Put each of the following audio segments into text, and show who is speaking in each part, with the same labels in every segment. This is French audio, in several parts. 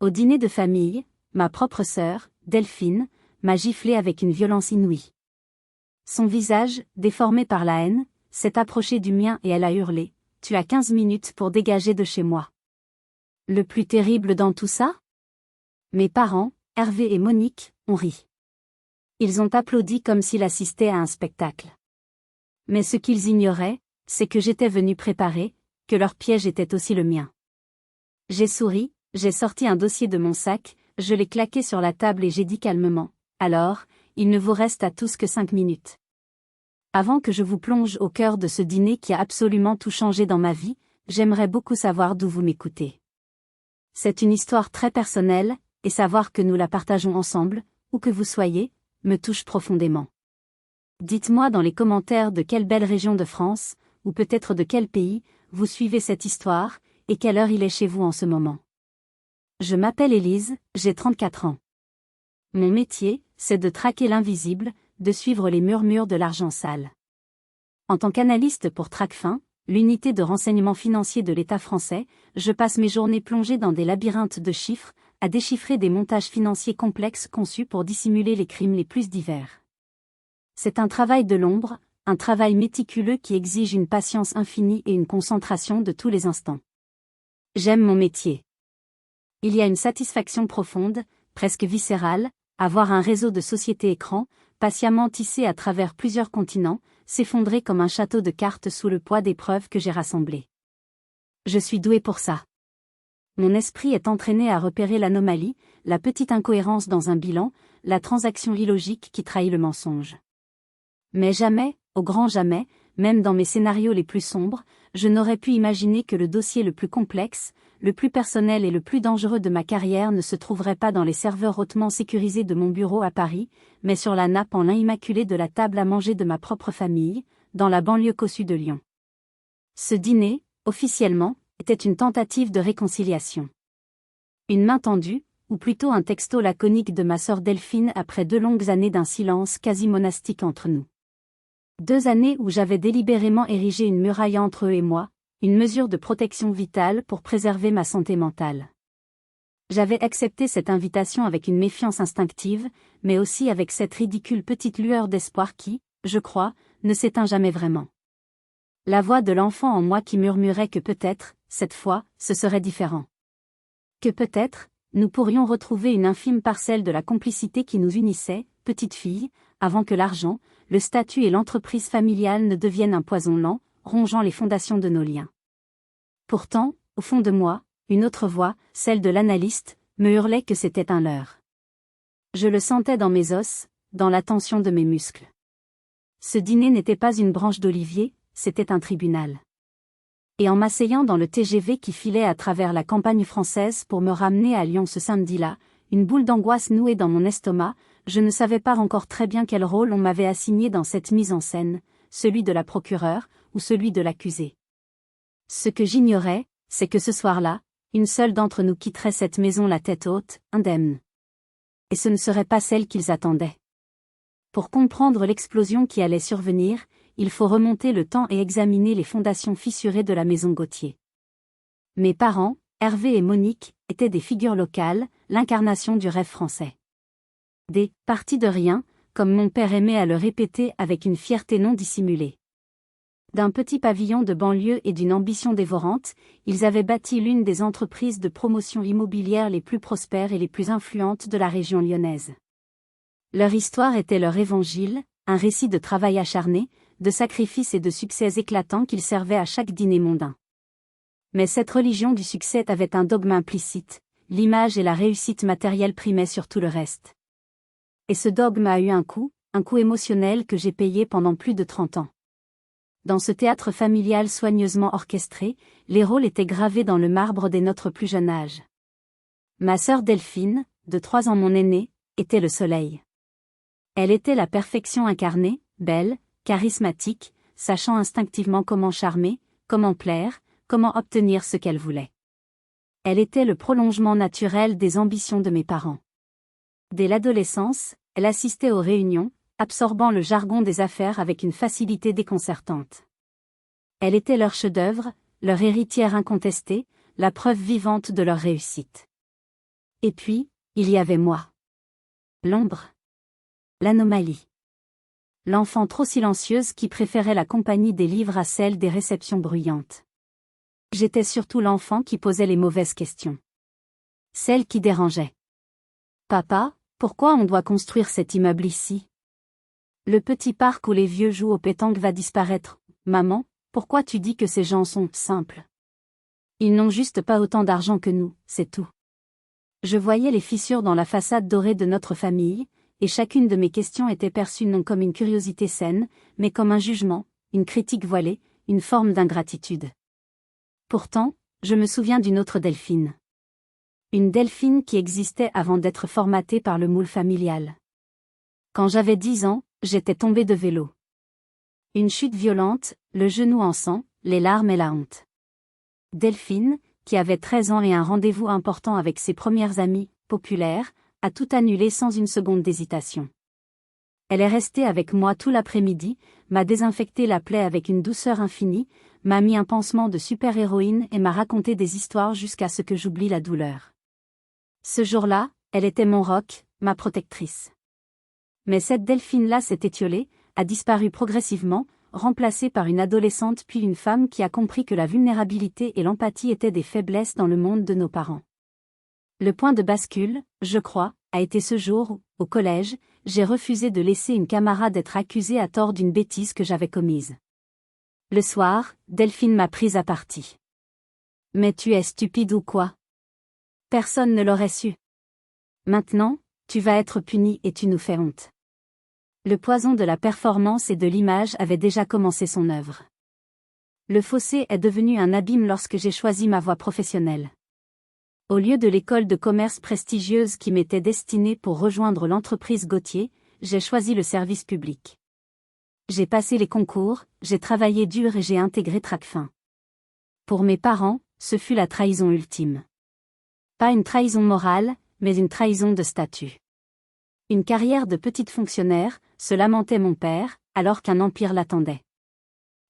Speaker 1: Au dîner de famille, ma propre sœur, Delphine, m'a giflé avec une violence inouïe. Son visage, déformé par la haine, s'est approché du mien et elle a hurlé « Tu as 15 minutes pour dégager de chez moi ». Le plus terrible dans tout ça ? Mes parents, Hervé et Monique, ont ri. Ils ont applaudi comme s'ils assistaient à un spectacle. Mais ce qu'ils ignoraient, c'est que j'étais venue préparer, que leur piège était aussi le mien. J'ai souri, j'ai sorti un dossier de mon sac, je l'ai claqué sur la table et j'ai dit calmement « Alors, il ne vous reste à tous que 5 minutes. » Avant que je vous plonge au cœur de ce dîner qui a absolument tout changé dans ma vie, j'aimerais beaucoup savoir d'où vous m'écoutez. C'est une histoire très personnelle, et savoir que nous la partageons ensemble, où que vous soyez, me touche profondément. Dites-moi dans les commentaires de quelle belle région de France, ou peut-être de quel pays, vous suivez cette histoire, et quelle heure il est chez vous en ce moment. Je m'appelle Élise, j'ai 34 ans. Mon métier, c'est de traquer l'invisible, de suivre les murmures de l'argent sale. En tant qu'analyste pour Tracfin, l'unité de renseignement financier de l'État français, je passe mes journées plongées dans des labyrinthes de chiffres, à déchiffrer des montages financiers complexes conçus pour dissimuler les crimes les plus divers. C'est un travail de l'ombre, un travail méticuleux qui exige une patience infinie et une concentration de tous les instants. J'aime mon métier. Il y a une satisfaction profonde, presque viscérale, à voir un réseau de sociétés écrans, patiemment tissé à travers plusieurs continents, s'effondrer comme un château de cartes sous le poids des preuves que j'ai rassemblées. Je suis douée pour ça. Mon esprit est entraîné à repérer l'anomalie, la petite incohérence dans un bilan, la transaction illogique qui trahit le mensonge. Mais jamais, au grand jamais, même dans mes scénarios les plus sombres, je n'aurais pu imaginer que le dossier le plus complexe, le plus personnel et le plus dangereux de ma carrière ne se trouverait pas dans les serveurs hautement sécurisés de mon bureau à Paris, mais sur la nappe en lin immaculé de la table à manger de ma propre famille, dans la banlieue cossue de Lyon. Ce dîner, officiellement, était une tentative de réconciliation. Une main tendue, ou plutôt un texto laconique de ma sœur Delphine après 2 longues années d'un silence quasi monastique entre nous. 2 années où j'avais délibérément érigé une muraille entre eux et moi, une mesure de protection vitale pour préserver ma santé mentale. J'avais accepté cette invitation avec une méfiance instinctive, mais aussi avec cette ridicule petite lueur d'espoir qui, je crois, ne s'éteint jamais vraiment. La voix de l'enfant en moi qui murmurait que peut-être, cette fois, ce serait différent. Que peut-être, nous pourrions retrouver une infime parcelle de la complicité qui nous unissait, petite fille, avant que l'argent, le statut et l'entreprise familiale ne deviennent un poison lent, rongeant les fondations de nos liens. Pourtant, au fond de moi, une autre voix, celle de l'analyste, me hurlait que c'était un leurre. Je le sentais dans mes os, dans la tension de mes muscles. Ce dîner n'était pas une branche d'olivier, c'était un tribunal. Et en m'asseyant dans le TGV qui filait à travers la campagne française pour me ramener à Lyon ce samedi-là, une boule d'angoisse nouée dans mon estomac, je ne savais pas encore très bien quel rôle on m'avait assigné dans cette mise en scène, celui de la procureure, ou celui de l'accusé. Ce que j'ignorais, c'est que ce soir-là, une seule d'entre nous quitterait cette maison la tête haute, indemne. Et ce ne serait pas celle qu'ils attendaient. Pour comprendre l'explosion qui allait survenir, il faut remonter le temps et examiner les fondations fissurées de la maison Gauthier. Mes parents, Hervé et Monique, étaient des figures locales, l'incarnation du rêve français. Des « partis de rien », comme mon père aimait à le répéter avec une fierté non dissimulée. D'un petit pavillon de banlieue et d'une ambition dévorante, ils avaient bâti l'une des entreprises de promotion immobilière les plus prospères et les plus influentes de la région lyonnaise. Leur histoire était leur évangile, un récit de travail acharné, de sacrifices et de succès éclatants qu'ils servaient à chaque dîner mondain. Mais cette religion du succès avait un dogme implicite, l'image et la réussite matérielle primaient sur tout le reste. Et ce dogme a eu un coût émotionnel que j'ai payé pendant plus de 30 ans. Dans ce théâtre familial soigneusement orchestré, les rôles étaient gravés dans le marbre dès notre plus jeune âge. Ma sœur Delphine, de 3 ans mon aînée, était le soleil. Elle était la perfection incarnée, belle, charismatique, sachant instinctivement comment charmer, comment plaire, comment obtenir ce qu'elle voulait. Elle était le prolongement naturel des ambitions de mes parents. Dès l'adolescence, elle assistait aux réunions, absorbant le jargon des affaires avec une facilité déconcertante. Elle était leur chef-d'œuvre, leur héritière incontestée, la preuve vivante de leur réussite. Et puis, il y avait moi. L'ombre. L'anomalie. L'enfant trop silencieuse qui préférait la compagnie des livres à celle des réceptions bruyantes. J'étais surtout l'enfant qui posait les mauvaises questions. Celles qui dérangeaient. Papa, pourquoi on doit construire cet immeuble ici? Le petit parc où les vieux jouent au pétanque va disparaître. Maman, pourquoi tu dis que ces gens sont simples? Ils n'ont juste pas autant d'argent que nous, c'est tout. Je voyais les fissures dans la façade dorée de notre famille, et chacune de mes questions était perçue non comme une curiosité saine, mais comme un jugement, une critique voilée, une forme d'ingratitude. Pourtant, je me souviens d'une autre Delphine. Une Delphine qui existait avant d'être formatée par le moule familial. Quand j'avais 10 ans, j'étais tombée de vélo. Une chute violente, le genou en sang, les larmes et la honte. Delphine, qui avait 13 ans et un rendez-vous important avec ses premières amies, populaires, a tout annulé sans une seconde d'hésitation. Elle est restée avec moi tout l'après-midi, m'a désinfecté la plaie avec une douceur infinie, m'a mis un pansement de super-héroïne et m'a raconté des histoires jusqu'à ce que j'oublie la douleur. Ce jour-là, elle était mon roc, ma protectrice. Mais cette Delphine-là s'est étiolée, a disparu progressivement, remplacée par une adolescente puis une femme qui a compris que la vulnérabilité et l'empathie étaient des faiblesses dans le monde de nos parents. Le point de bascule, je crois, a été ce jour où, au collège, j'ai refusé de laisser une camarade être accusée à tort d'une bêtise que j'avais commise. Le soir, Delphine m'a prise à partie. Mais tu es stupide ou quoi? Personne ne l'aurait su. Maintenant, tu vas être puni et tu nous fais honte. Le poison de la performance et de l'image avait déjà commencé son œuvre. Le fossé est devenu un abîme lorsque j'ai choisi ma voie professionnelle. Au lieu de l'école de commerce prestigieuse qui m'était destinée pour rejoindre l'entreprise Gauthier, j'ai choisi le service public. J'ai passé les concours, j'ai travaillé dur et j'ai intégré Tracfin. Pour mes parents, ce fut la trahison ultime. Pas une trahison morale, mais une trahison de statut. Une carrière de petite fonctionnaire, se lamentait mon père, alors qu'un empire l'attendait.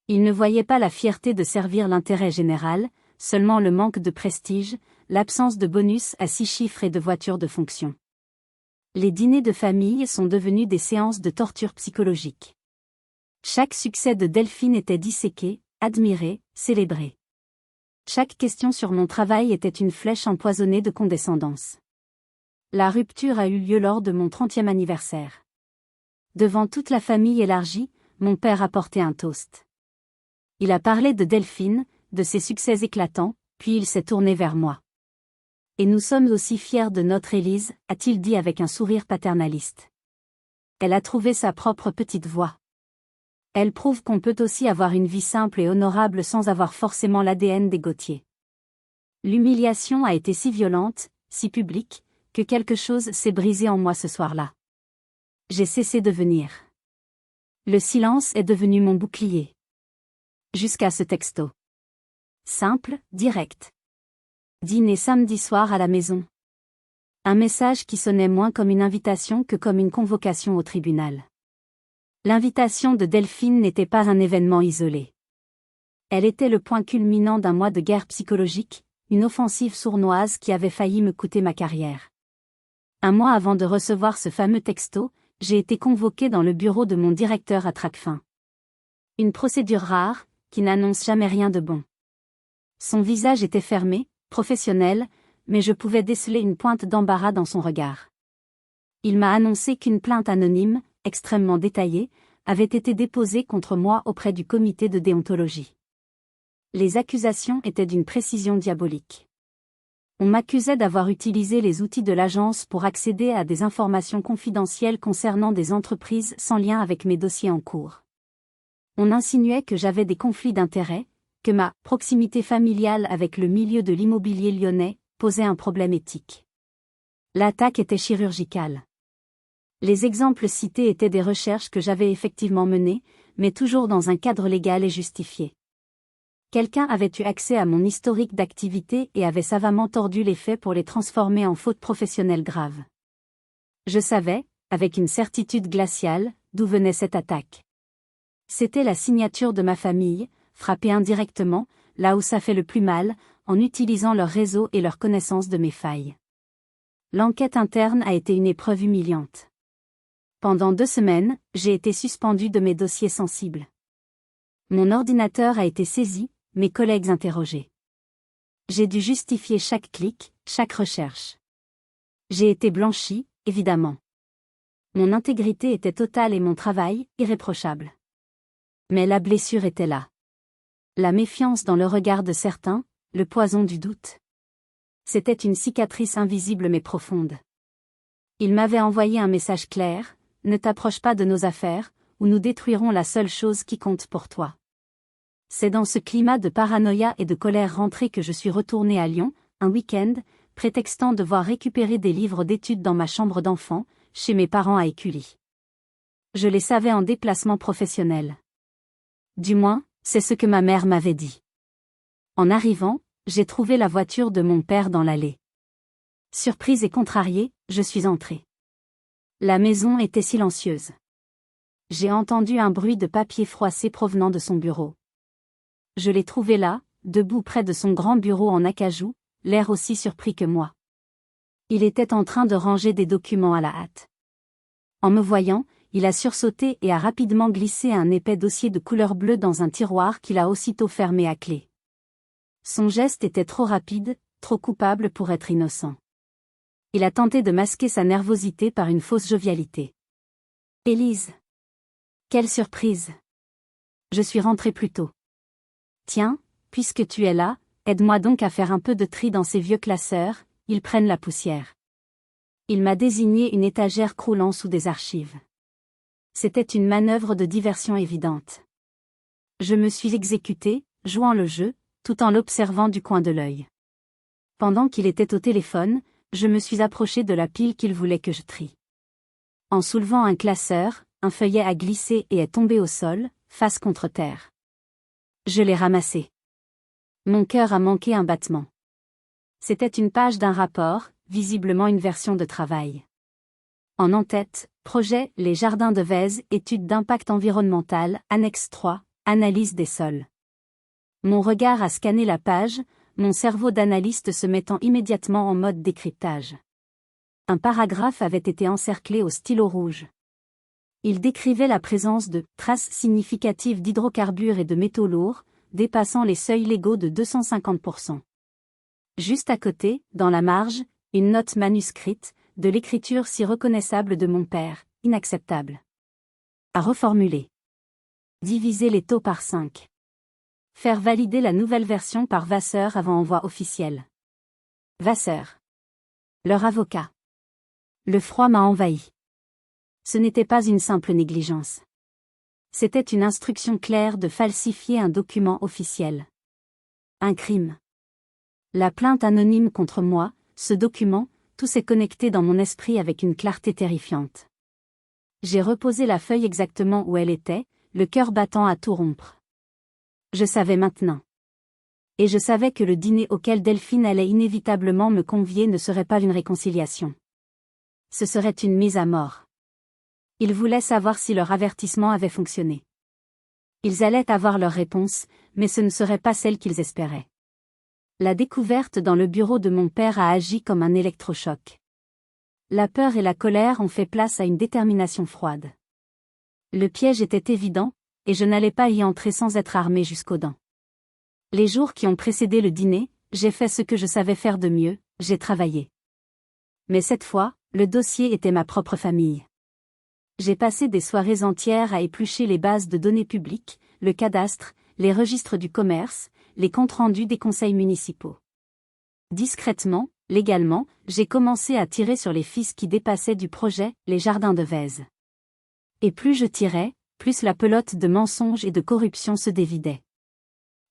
Speaker 1: Il ne voyait pas la fierté de servir l'intérêt général, seulement le manque de prestige, l'absence de bonus à 6 chiffres et de voitures de fonction. Les dîners de famille sont devenus des séances de torture psychologique. Chaque succès de Delphine était disséqué, admiré, célébré. Chaque question sur mon travail était une flèche empoisonnée de condescendance. La rupture a eu lieu lors de mon 30e anniversaire. Devant toute la famille élargie, mon père a porté un toast. Il a parlé de Delphine, de ses succès éclatants, puis il s'est tourné vers moi. Et nous sommes aussi fiers de notre Élise, a-t-il dit avec un sourire paternaliste. Elle a trouvé sa propre petite voie. Elle prouve qu'on peut aussi avoir une vie simple et honorable sans avoir forcément l'ADN des Gauthier. L'humiliation a été si violente, si publique, que quelque chose s'est brisé en moi ce soir-là. J'ai cessé de venir. Le silence est devenu mon bouclier. Jusqu'à ce texto. Simple, direct. Dîner samedi soir à la maison. Un message qui sonnait moins comme une invitation que comme une convocation au tribunal. L'invitation de Delphine n'était pas un événement isolé. Elle était le point culminant d'un mois de guerre psychologique, une offensive sournoise qui avait failli me coûter ma carrière. Un mois avant de recevoir ce fameux texto, j'ai été convoqué dans le bureau de mon directeur à Tracfin. Une procédure rare, qui n'annonce jamais rien de bon. Son visage était fermé, professionnel, mais je pouvais déceler une pointe d'embarras dans son regard. Il m'a annoncé qu'une plainte anonyme, extrêmement détaillée, avait été déposée contre moi auprès du comité de déontologie. Les accusations étaient d'une précision diabolique. On m'accusait d'avoir utilisé les outils de l'agence pour accéder à des informations confidentielles concernant des entreprises sans lien avec mes dossiers en cours. On insinuait que j'avais des conflits d'intérêts, que ma proximité familiale avec le milieu de l'immobilier lyonnais posait un problème éthique. L'attaque était chirurgicale. Les exemples cités étaient des recherches que j'avais effectivement menées, mais toujours dans un cadre légal et justifié. Quelqu'un avait eu accès à mon historique d'activité et avait savamment tordu les faits pour les transformer en fautes professionnelles graves. Je savais, avec une certitude glaciale, d'où venait cette attaque. C'était la signature de ma famille, frappée indirectement, là où ça fait le plus mal, en utilisant leur réseau et leur connaissance de mes failles. L'enquête interne a été une épreuve humiliante. Pendant 2 semaines, j'ai été suspendu de mes dossiers sensibles. Mon ordinateur a été saisi, mes collègues interrogés. J'ai dû justifier chaque clic, chaque recherche. J'ai été blanchi, évidemment. Mon intégrité était totale et mon travail, irréprochable. Mais la blessure était là. La méfiance dans le regard de certains, le poison du doute. C'était une cicatrice invisible mais profonde. Il m'avait envoyé un message clair: ne t'approche pas de nos affaires, ou nous détruirons la seule chose qui compte pour toi. C'est dans ce climat de paranoïa et de colère rentrée que je suis retourné à Lyon, un week-end, prétextant devoir récupérer des livres d'études dans ma chambre d'enfant, chez mes parents à Écully. Je les savais en déplacement professionnel. Du moins, c'est ce que ma mère m'avait dit. En arrivant, j'ai trouvé la voiture de mon père dans l'allée. Surprise et contrariée, je suis entrée. La maison était silencieuse. J'ai entendu un bruit de papier froissé provenant de son bureau. Je l'ai trouvé là, debout près de son grand bureau en acajou, l'air aussi surpris que moi. Il était en train de ranger des documents à la hâte. En me voyant, il a sursauté et a rapidement glissé un épais dossier de couleur bleue dans un tiroir qu'il a aussitôt fermé à clé. Son geste était trop rapide, trop coupable pour être innocent. Il a tenté de masquer sa nervosité par une fausse jovialité. « Élise! Quelle surprise! Je suis rentrée plus tôt. Tiens, puisque tu es là, aide-moi donc à faire un peu de tri dans ces vieux classeurs, ils prennent la poussière. » Il m'a désigné une étagère croulant sous des archives. C'était une manœuvre de diversion évidente. Je me suis exécutée, jouant le jeu, tout en l'observant du coin de l'œil. Pendant qu'il était au téléphone, je me suis approchée de la pile qu'il voulait que je trie. En soulevant un classeur, un feuillet a glissé et est tombé au sol, face contre terre. Je l'ai ramassé. Mon cœur a manqué un battement. C'était une page d'un rapport, visiblement une version de travail. En en-tête, projet Les Jardins de Vèze, étude d'impact environnemental, annexe 3, analyse des sols. Mon regard a scanné la page, mon cerveau d'analyste se mettant immédiatement en mode décryptage. Un paragraphe avait été encerclé au stylo rouge. Il décrivait la présence de traces significatives d'hydrocarbures et de métaux lourds, dépassant les seuils légaux de 250%. Juste à côté, dans la marge, une note manuscrite, de l'écriture si reconnaissable de mon père, inacceptable. À reformuler. Diviser les taux par 5. Faire valider la nouvelle version par Vasseur avant envoi officiel. Vasseur. Leur avocat. Le froid m'a envahi. Ce n'était pas une simple négligence. C'était une instruction claire de falsifier un document officiel. Un crime. La plainte anonyme contre moi, ce document, tout s'est connecté dans mon esprit avec une clarté terrifiante. J'ai reposé la feuille exactement où elle était, le cœur battant à tout rompre. Je savais maintenant. Et je savais que le dîner auquel Delphine allait inévitablement me convier ne serait pas une réconciliation. Ce serait une mise à mort. Ils voulaient savoir si leur avertissement avait fonctionné. Ils allaient avoir leur réponse, mais ce ne serait pas celle qu'ils espéraient. La découverte dans le bureau de mon père a agi comme un électrochoc. La peur et la colère ont fait place à une détermination froide. Le piège était évident, et je n'allais pas y entrer sans être armé jusqu'aux dents. Les jours qui ont précédé le dîner, j'ai fait ce que je savais faire de mieux, j'ai travaillé. Mais cette fois, le dossier était ma propre famille. J'ai passé des soirées entières à éplucher les bases de données publiques, le cadastre, les registres du commerce, les comptes rendus des conseils municipaux. Discrètement, légalement, j'ai commencé à tirer sur les fils qui dépassaient du projet Les Jardins de Vèze. Et plus je tirais, plus la pelote de mensonges et de corruption se dévidait.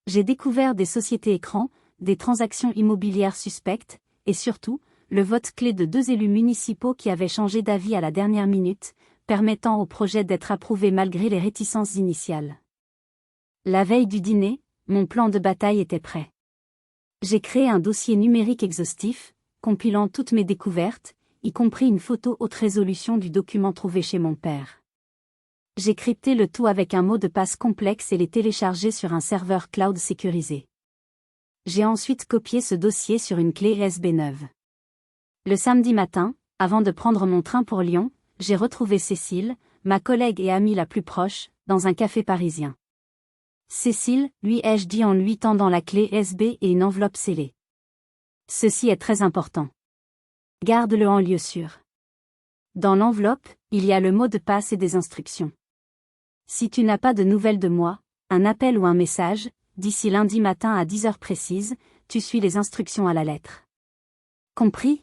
Speaker 1: J'ai découvert des sociétés écrans, des transactions immobilières suspectes, et surtout, le vote clé de 2 élus municipaux qui avaient changé d'avis à la dernière minute, permettant au projet d'être approuvé malgré les réticences initiales. La veille du dîner, mon plan de bataille était prêt. J'ai créé un dossier numérique exhaustif, compilant toutes mes découvertes, y compris une photo haute résolution du document trouvé chez mon père. J'ai crypté le tout avec un mot de passe complexe et l'ai téléchargé sur un serveur cloud sécurisé. J'ai ensuite copié ce dossier sur une clé USB neuve. Le samedi matin, avant de prendre mon train pour Lyon, j'ai retrouvé Cécile, ma collègue et amie la plus proche, dans un café parisien. Cécile, lui ai-je dit en lui tendant la clé USB et une enveloppe scellée. Ceci est très important. Garde-le en lieu sûr. Dans l'enveloppe, il y a le mot de passe et des instructions. Si tu n'as pas de nouvelles de moi, un appel ou un message, d'ici lundi matin à 10 heures précises, tu suis les instructions à la lettre. Compris ?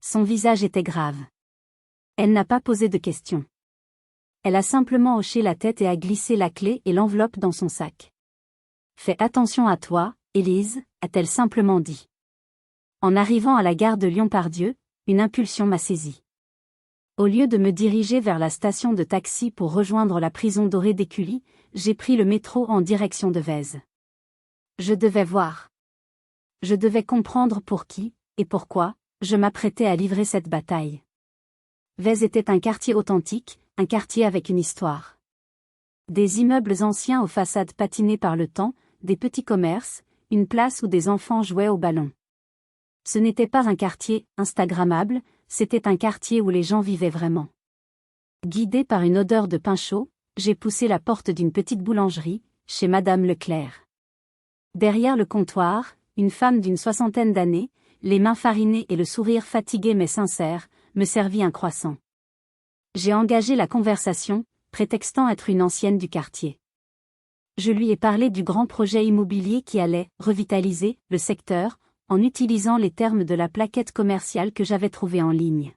Speaker 1: Son visage était grave. Elle n'a pas posé de questions. Elle a simplement hoché la tête et a glissé la clé et l'enveloppe dans son sac. Fais attention à toi, Élise, a-t-elle simplement dit. En arrivant à la gare de Lyon-Part-Dieu, une impulsion m'a saisie. Au lieu de me diriger vers la station de taxi pour rejoindre la prison dorée d'Écully, j'ai pris le métro en direction de Vèze. Je devais voir. Je devais comprendre pour qui, et pourquoi, je m'apprêtais à livrer cette bataille. Vèze était un quartier authentique, un quartier avec une histoire. Des immeubles anciens aux façades patinées par le temps, des petits commerces, une place où des enfants jouaient au ballon. Ce n'était pas un quartier instagrammable, c'était un quartier où les gens vivaient vraiment. Guidé par une odeur de pain chaud, j'ai poussé la porte d'une petite boulangerie, chez Madame Leclerc. Derrière le comptoir, une femme d'une 60aine d'années, les mains farinées et le sourire fatigué mais sincère, me servit un croissant. J'ai engagé la conversation, prétextant être une ancienne du quartier. Je lui ai parlé du grand projet immobilier qui allait revitaliser le secteur, en utilisant les termes de la plaquette commerciale que j'avais trouvée en ligne.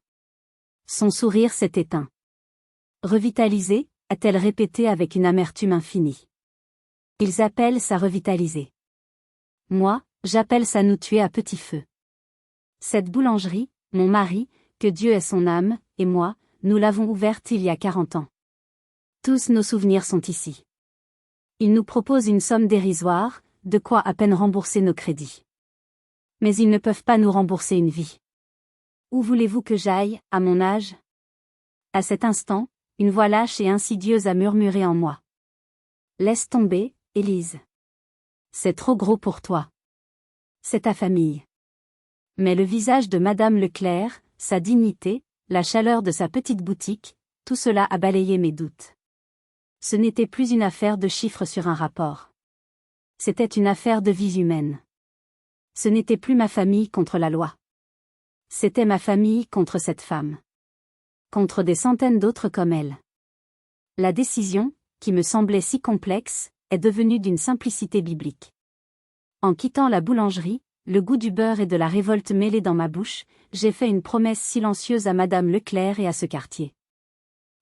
Speaker 1: Son sourire s'est éteint. Revitaliser, a-t-elle répété avec une amertume infinie. Ils appellent ça revitaliser. Moi, j'appelle ça nous tuer à petit feu. Cette boulangerie, mon mari, que Dieu ait son âme, et moi, nous l'avons ouverte il y a 40 ans. Tous nos souvenirs sont ici. Ils nous proposent une somme dérisoire, de quoi à peine rembourser nos crédits. Mais ils ne peuvent pas nous rembourser une vie. Où voulez-vous que j'aille, à mon âge ? À cet instant, une voix lâche et insidieuse a murmuré en moi. Laisse tomber, Élise. C'est trop gros pour toi. C'est ta famille. Mais le visage de Madame Leclerc, sa dignité, la chaleur de sa petite boutique, tout cela a balayé mes doutes. Ce n'était plus une affaire de chiffres sur un rapport. C'était une affaire de vies humaines. Ce n'était plus ma famille contre la loi. C'était ma famille contre cette femme. Contre des centaines d'autres comme elle. La décision, qui me semblait si complexe, est devenue d'une simplicité biblique. En quittant la boulangerie, le goût du beurre et de la révolte mêlés dans ma bouche, j'ai fait une promesse silencieuse à Madame Leclerc et à ce quartier.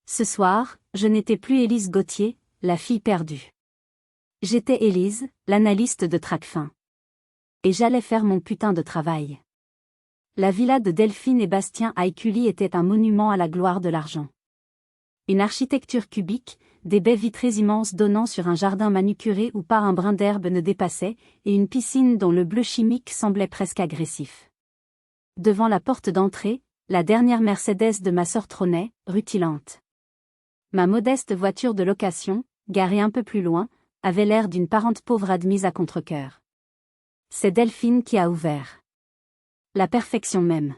Speaker 1: Ce soir, je n'étais plus Élise Gauthier, la fille perdue. J'étais Élise, l'analyste de Tracfin. Et j'allais faire mon putain de travail. La villa de Delphine et Bastien à Écully était un monument à la gloire de l'argent. Une architecture cubique, des baies vitrées immenses donnant sur un jardin manucuré où pas un brin d'herbe ne dépassait, et une piscine dont le bleu chimique semblait presque agressif. Devant la porte d'entrée, la dernière Mercedes de ma sœur trônait, rutilante. Ma modeste voiture de location, garée un peu plus loin, avait l'air d'une parente pauvre admise à contre-cœur. C'est Delphine qui a ouvert. La perfection même.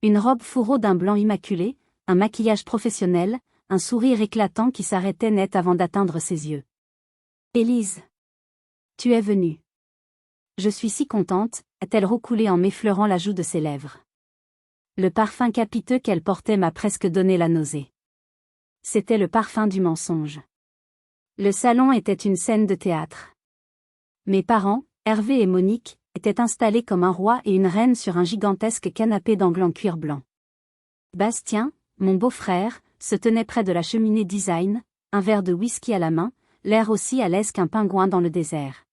Speaker 1: Une robe fourreau d'un blanc immaculé, un maquillage professionnel, un sourire éclatant qui s'arrêtait net avant d'atteindre ses yeux. Élise. Tu es venue. Je suis si contente, a-t-elle roucoulé en m'effleurant la joue de ses lèvres. Le parfum capiteux qu'elle portait m'a presque donné la nausée. C'était le parfum du mensonge. Le salon était une scène de théâtre. Mes parents, Hervé et Monique, étaient installés comme un roi et une reine sur un gigantesque canapé d'angle en cuir blanc. Bastien, mon beau-frère, se tenait près de la cheminée design, un verre de whisky à la main, l'air aussi à l'aise qu'un pingouin dans le désert.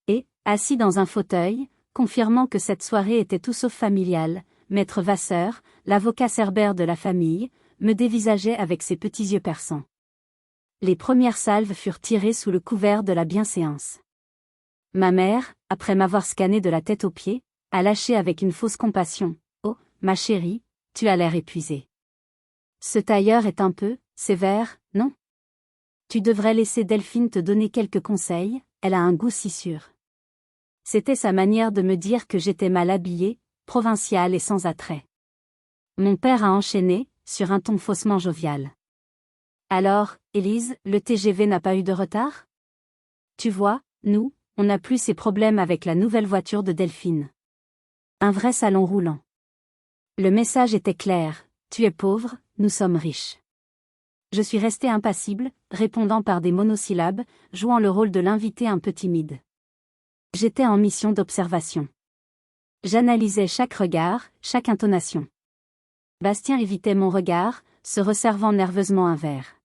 Speaker 1: Et, assis dans un fauteuil, confirmant que cette soirée était tout sauf familiale, Maître Vasseur, l'avocat cerbère de la famille, me dévisageait avec ses petits yeux perçants. Les premières salves furent tirées sous le couvert de la bienséance. Ma mère, après m'avoir scanné de la tête aux pieds, a lâché avec une fausse compassion. « Oh, ma chérie, tu as l'air épuisée. Ce tailleur est un peu sévère, non ? Tu devrais laisser Delphine te donner quelques conseils, elle a un goût si sûr. » C'était sa manière de me dire que j'étais mal habillée, provincial et sans attrait. Mon père a enchaîné, sur un ton faussement jovial. Alors, Élise, le TGV n'a pas eu de retard? Tu vois, nous, on n'a plus ces problèmes avec la nouvelle voiture de Delphine. Un vrai salon roulant. Le message était clair, tu es pauvre, nous sommes riches. Je suis resté impassible, répondant par des monosyllabes, jouant le rôle de l'invité un peu timide. J'étais en mission d'observation. J'analysais chaque regard, chaque intonation. Bastien évitait mon regard, se resservant nerveusement un verre.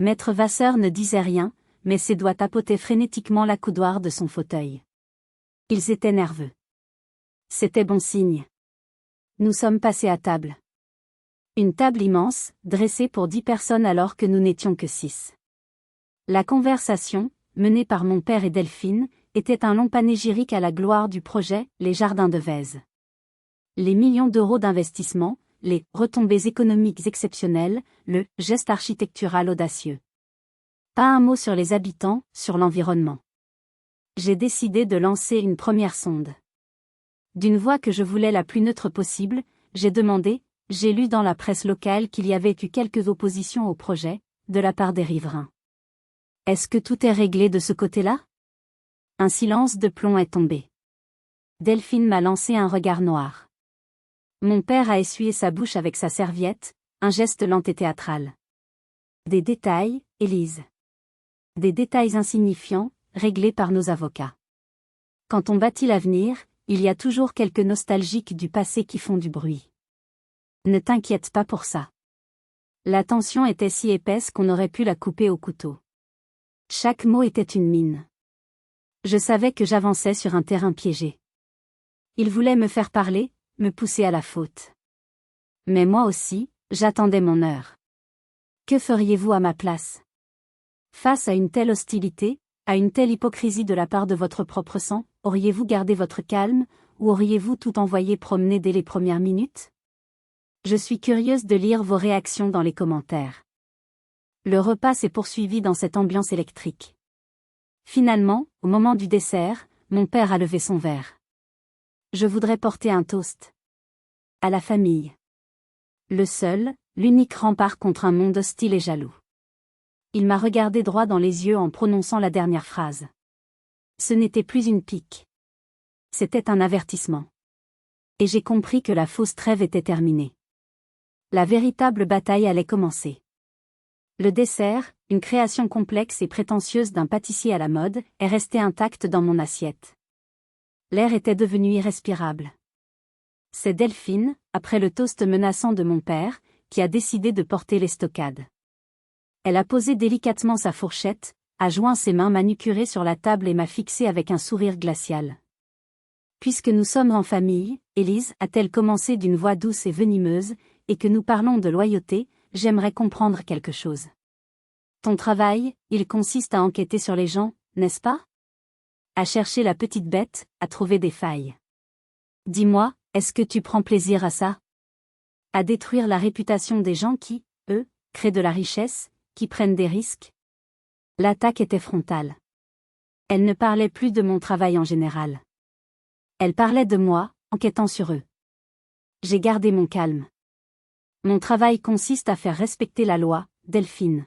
Speaker 1: Maître Vasseur ne disait rien, mais ses doigts tapotaient frénétiquement l'accoudoir de son fauteuil. Ils étaient nerveux. C'était bon signe. Nous sommes passés à table. Une table immense, dressée pour 10 personnes alors que nous n'étions que 6. La conversation, menée par mon père et Delphine, était un long panégyrique à la gloire du projet, les Jardins de Vèze. Les millions d'euros d'investissement, les retombées économiques exceptionnelles, le geste architectural audacieux. Pas un mot sur les habitants, sur l'environnement. J'ai décidé de lancer une première sonde. D'une voix que je voulais la plus neutre possible, j'ai demandé, j'ai lu dans la presse locale qu'il y avait eu quelques oppositions au projet, de la part des riverains. Est-ce que tout est réglé de ce côté-là? Un silence de plomb est tombé. Delphine m'a lancé un regard noir. Mon père a essuyé sa bouche avec sa serviette, un geste lent et théâtral. Des détails, Élise. Des détails insignifiants, réglés par nos avocats. Quand on bâtit l'avenir, il y a toujours quelques nostalgiques du passé qui font du bruit. Ne t'inquiète pas pour ça. La tension était si épaisse qu'on aurait pu la couper au couteau. Chaque mot était une mine. Je savais que j'avançais sur un terrain piégé. Il voulait me faire parler, me pousser à la faute. Mais moi aussi, j'attendais mon heure. Que feriez-vous à ma place? Face à une telle hostilité, à une telle hypocrisie de la part de votre propre sang, auriez-vous gardé votre calme, ou auriez-vous tout envoyé promener dès les premières minutes? Je suis curieuse de lire vos réactions dans les commentaires. Le repas s'est poursuivi dans cette ambiance électrique. Finalement, au moment du dessert, mon père a levé son verre. Je voudrais porter un toast. À la famille. Le seul, l'unique rempart contre un monde hostile et jaloux. Il m'a regardé droit dans les yeux en prononçant la dernière phrase. Ce n'était plus une pique. C'était un avertissement. Et j'ai compris que la fausse trêve était terminée. La véritable bataille allait commencer. Le dessert, une création complexe et prétentieuse d'un pâtissier à la mode, est resté intact dans mon assiette. L'air était devenu irrespirable. C'est Delphine, après le toast menaçant de mon père, qui a décidé de porter l'estocade. Elle a posé délicatement sa fourchette, a joint ses mains manucurées sur la table et m'a fixé avec un sourire glacial. Puisque nous sommes en famille, Élise, a-t-elle commencé d'une voix douce et venimeuse, et que nous parlons de loyauté, j'aimerais comprendre quelque chose. Ton travail, il consiste à enquêter sur les gens, n'est-ce pas? À chercher la petite bête, à trouver des failles. Dis-moi, est-ce que tu prends plaisir à ça? À détruire la réputation des gens qui, eux, créent de la richesse, qui prennent des risques? L'attaque était frontale. Elle ne parlait plus de mon travail en général. Elle parlait de moi, enquêtant sur eux. J'ai gardé mon calme. Mon travail consiste à faire respecter la loi, Delphine.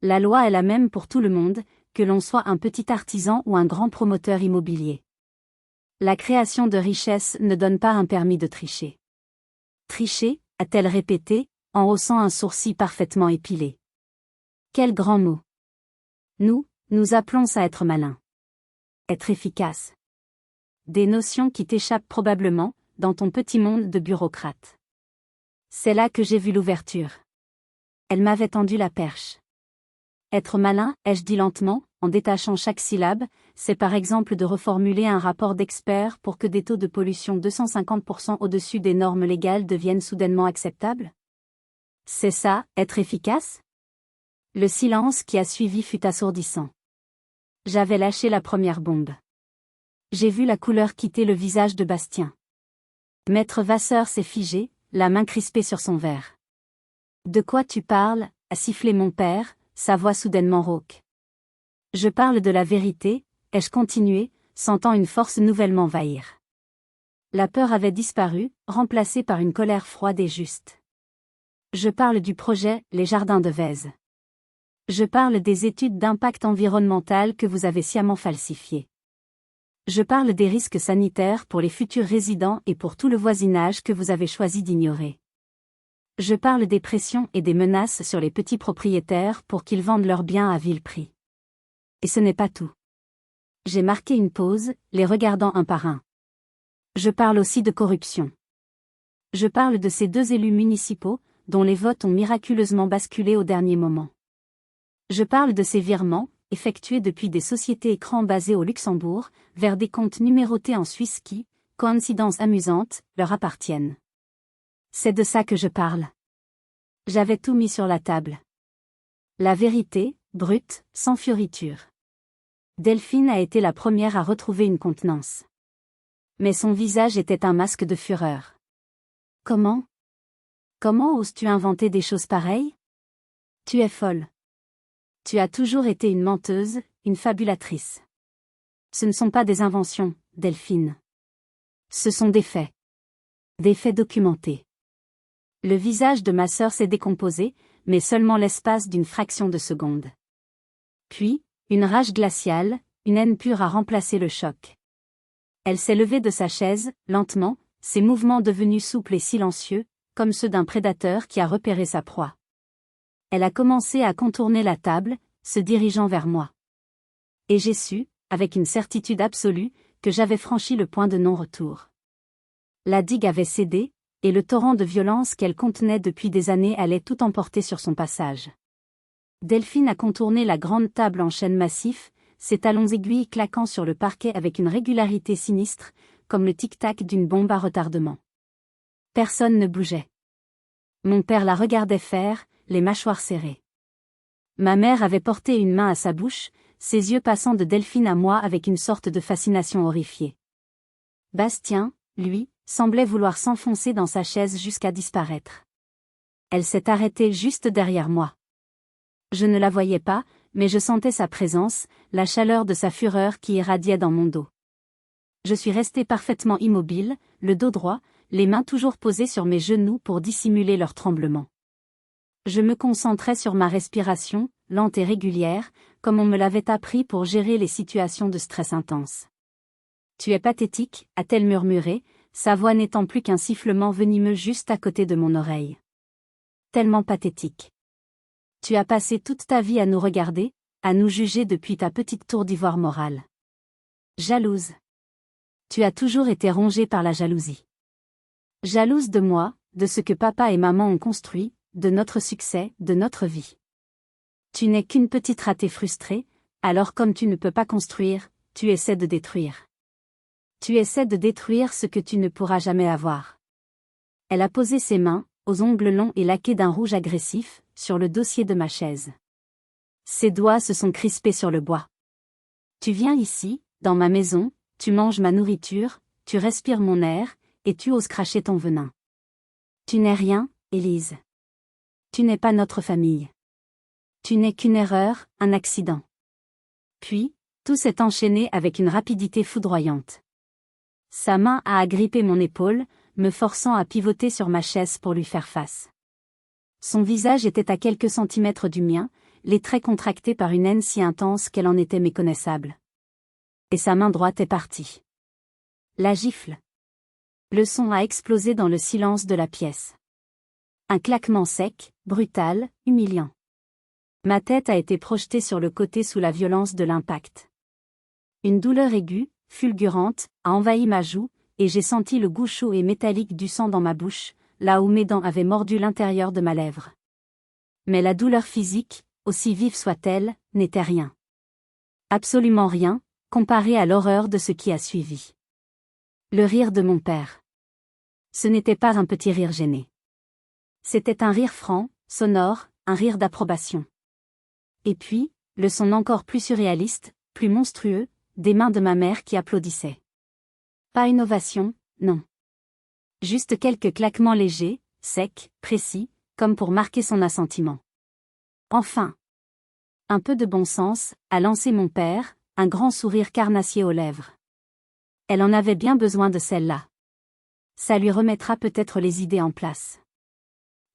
Speaker 1: La loi est la même pour tout le monde, que l'on soit un petit artisan ou un grand promoteur immobilier. La création de richesse ne donne pas un permis de tricher. Tricher, a-t-elle répété, en haussant un sourcil parfaitement épilé. Quel grand mot. Nous appelons ça être malin. Être efficace. Des notions qui t'échappent probablement, dans ton petit monde de bureaucrate. C'est là que j'ai vu l'ouverture. Elle m'avait tendu la perche. Être malin, ai-je dit lentement, en détachant chaque syllabe, c'est par exemple de reformuler un rapport d'expert pour que des taux de pollution 250% au-dessus des normes légales deviennent soudainement acceptables? C'est ça, être efficace? Le silence qui a suivi fut assourdissant. J'avais lâché la première bombe. J'ai vu la couleur quitter le visage de Bastien. Maître Vasseur s'est figé, la main crispée sur son verre. De quoi tu parles, a sifflé mon père, sa voix soudainement rauque. Je parle de la vérité, ai-je continué, sentant une force nouvelle m'envahir. La peur avait disparu, remplacée par une colère froide et juste. Je parle du projet Les Jardins de Vèze. Je parle des études d'impact environnemental que vous avez sciemment falsifiées. Je parle des risques sanitaires pour les futurs résidents et pour tout le voisinage que vous avez choisi d'ignorer. Je parle des pressions et des menaces sur les petits propriétaires pour qu'ils vendent leurs biens à vil prix. Et ce n'est pas tout. J'ai marqué une pause, les regardant un par un. Je parle aussi de corruption. Je parle de ces 2 élus municipaux, dont les votes ont miraculeusement basculé au dernier moment. Je parle de ces virements, effectués depuis des sociétés écrans basées au Luxembourg, vers des comptes numérotés en Suisse qui, coïncidence amusante, leur appartiennent. C'est de ça que je parle. J'avais tout mis sur la table. La vérité, brute, sans fioriture. Delphine a été la première à retrouver une contenance. Mais son visage était un masque de fureur. Comment oses-tu inventer des choses pareilles? Tu es folle. Tu as toujours été une menteuse, une fabulatrice. Ce ne sont pas des inventions, Delphine. Ce sont des faits. Des faits documentés. Le visage de ma sœur s'est décomposé, mais seulement l'espace d'une fraction de seconde. Puis, une rage glaciale, une haine pure a remplacé le choc. Elle s'est levée de sa chaise, lentement, ses mouvements devenus souples et silencieux, comme ceux d'un prédateur qui a repéré sa proie. Elle a commencé à contourner la table, se dirigeant vers moi. Et j'ai su, avec une certitude absolue, que j'avais franchi le point de non-retour. La digue avait cédé, et le torrent de violence qu'elle contenait depuis des années allait tout emporter sur son passage. Delphine a contourné la grande table en chêne massif, ses talons aiguilles claquant sur le parquet avec une régularité sinistre, comme le tic-tac d'une bombe à retardement. Personne ne bougeait. Mon père la regardait faire, les mâchoires serrées. Ma mère avait porté une main à sa bouche, ses yeux passant de Delphine à moi avec une sorte de fascination horrifiée. Bastien, lui, semblait vouloir s'enfoncer dans sa chaise jusqu'à disparaître. Elle s'est arrêtée juste derrière moi. Je ne la voyais pas, mais je sentais sa présence, la chaleur de sa fureur qui irradiait dans mon dos. Je suis restée parfaitement immobile, le dos droit, les mains toujours posées sur mes genoux pour dissimuler leur tremblement. Je me concentrais sur ma respiration, lente et régulière, comme on me l'avait appris pour gérer les situations de stress intense. « Tu es pathétique », a-t-elle murmuré, sa voix n'étant plus qu'un sifflement venimeux juste à côté de mon oreille. Tellement pathétique. Tu as passé toute ta vie à nous regarder, à nous juger depuis ta petite tour d'ivoire morale. Jalouse. Tu as toujours été rongée par la jalousie. Jalouse de moi, de ce que papa et maman ont construit, de notre succès, de notre vie. Tu n'es qu'une petite ratée frustrée, alors comme tu ne peux pas construire, tu essaies de détruire. Tu essaies de détruire ce que tu ne pourras jamais avoir. Elle a posé ses mains, aux ongles longs et laqués d'un rouge agressif, sur le dossier de ma chaise. Ses doigts se sont crispés sur le bois. Tu viens ici, dans ma maison, tu manges ma nourriture, tu respires mon air, et tu oses cracher ton venin. Tu n'es rien, Élise. Tu n'es pas notre famille. Tu n'es qu'une erreur, un accident. Puis, tout s'est enchaîné avec une rapidité foudroyante. Sa main a agrippé mon épaule, me forçant à pivoter sur ma chaise pour lui faire face. Son visage était à quelques centimètres du mien, les traits contractés par une haine si intense qu'elle en était méconnaissable. Et sa main droite est partie. La gifle. Le son a explosé dans le silence de la pièce. Un claquement sec, brutal, humiliant. Ma tête a été projetée sur le côté sous la violence de l'impact. Une douleur aiguë, fulgurante, a envahi ma joue, et j'ai senti le goût chaud et métallique du sang dans ma bouche, là où mes dents avaient mordu l'intérieur de ma lèvre. Mais la douleur physique, aussi vive soit-elle, n'était rien. Absolument rien, comparé à l'horreur de ce qui a suivi. Le rire de mon père. Ce n'était pas un petit rire gêné. C'était un rire franc, sonore, un rire d'approbation. Et puis, le son encore plus surréaliste, plus monstrueux, des mains de ma mère qui applaudissaient. Pas une ovation, non. Juste quelques claquements légers, secs, précis, comme pour marquer son assentiment. Enfin. Un peu de bon sens, a lancé mon père, un grand sourire carnassier aux lèvres. Elle en avait bien besoin de celle-là. Ça lui remettra peut-être les idées en place.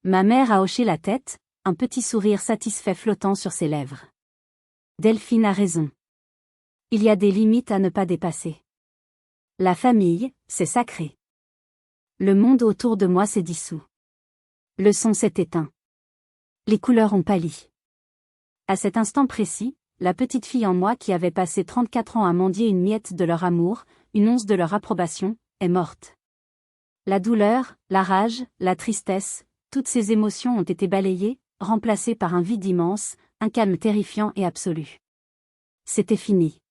Speaker 1: Ma mère a hoché la tête, un petit sourire satisfait flottant sur ses lèvres. Delphine a raison. Il y a des limites à ne pas dépasser. La famille, c'est sacré. Le monde autour de moi s'est dissous. Le son s'est éteint. Les couleurs ont pâli. À cet instant précis, la petite fille en moi qui avait passé 34 ans à mendier une miette de leur amour, une once de leur approbation, est morte. La douleur, la rage, la tristesse, toutes ces émotions ont été balayées, remplacées par un vide immense, un calme terrifiant et absolu. C'était fini.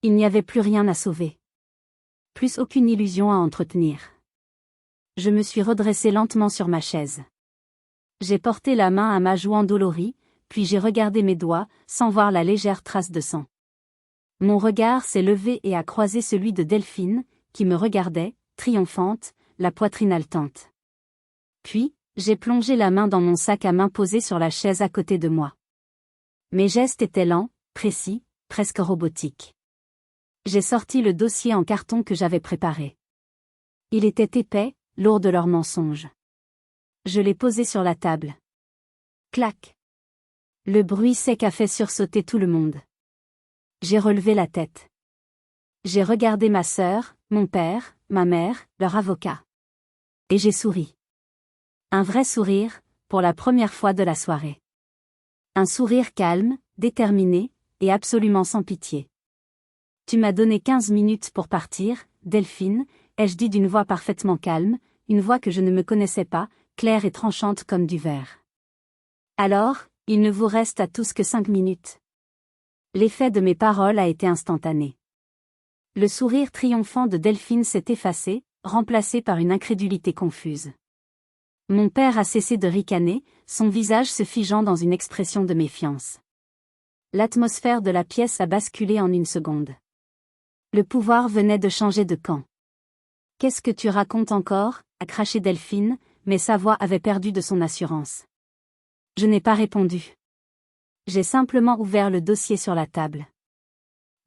Speaker 1: Il n'y avait plus rien à sauver. Plus aucune illusion à entretenir. Je me suis redressée lentement sur ma chaise. J'ai porté la main à ma joue endolorie, puis j'ai regardé mes doigts, sans voir la légère trace de sang. Mon regard s'est levé et a croisé celui de Delphine, qui me regardait, triomphante, la poitrine haletante. Puis, j'ai plongé la main dans mon sac à main posé sur la chaise à côté de moi. Mes gestes étaient lents, précis, presque robotiques. J'ai sorti le dossier en carton que j'avais préparé. Il était épais, lourd de leurs mensonges. Je l'ai posé sur la table. Clac. Le bruit sec a fait sursauter tout le monde. J'ai relevé la tête. J'ai regardé ma sœur, mon père, ma mère, leur avocat. Et j'ai souri. Un vrai sourire, pour la première fois de la soirée. Un sourire calme, déterminé, et absolument sans pitié. Tu m'as donné 15 minutes pour partir, Delphine, ai-je dit d'une voix parfaitement calme, une voix que je ne me connaissais pas, claire et tranchante comme du verre. Alors, il ne vous reste à tous que 5 minutes. L'effet de mes paroles a été instantané. Le sourire triomphant de Delphine s'est effacé, remplacé par une incrédulité confuse. Mon père a cessé de ricaner, son visage se figeant dans une expression de méfiance. L'atmosphère de la pièce a basculé en une seconde. Le pouvoir venait de changer de camp. « Qu'est-ce que tu racontes encore » a craché Delphine, mais sa voix avait perdu de son assurance. Je n'ai pas répondu. J'ai simplement ouvert le dossier sur la table.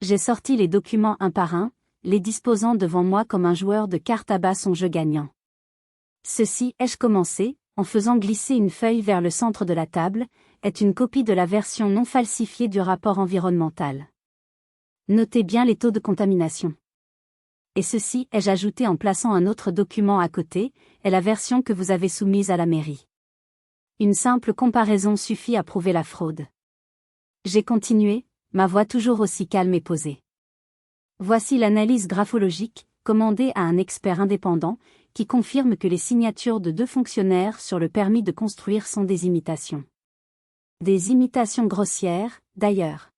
Speaker 1: J'ai sorti les documents un par un, les disposant devant moi comme un joueur de cartes à bas son jeu gagnant. Ceci, ai-je commencé, en faisant glisser une feuille vers le centre de la table, est une copie de la version non falsifiée du rapport environnemental. Notez bien les taux de contamination. Et ceci, ai-je ajouté en plaçant un autre document à côté, est la version que vous avez soumise à la mairie. Une simple comparaison suffit à prouver la fraude. J'ai continué, ma voix toujours aussi calme et posée. Voici l'analyse graphologique, commandée à un expert indépendant, qui confirme que les signatures de 2 fonctionnaires sur le permis de construire sont des imitations. Des imitations grossières, d'ailleurs.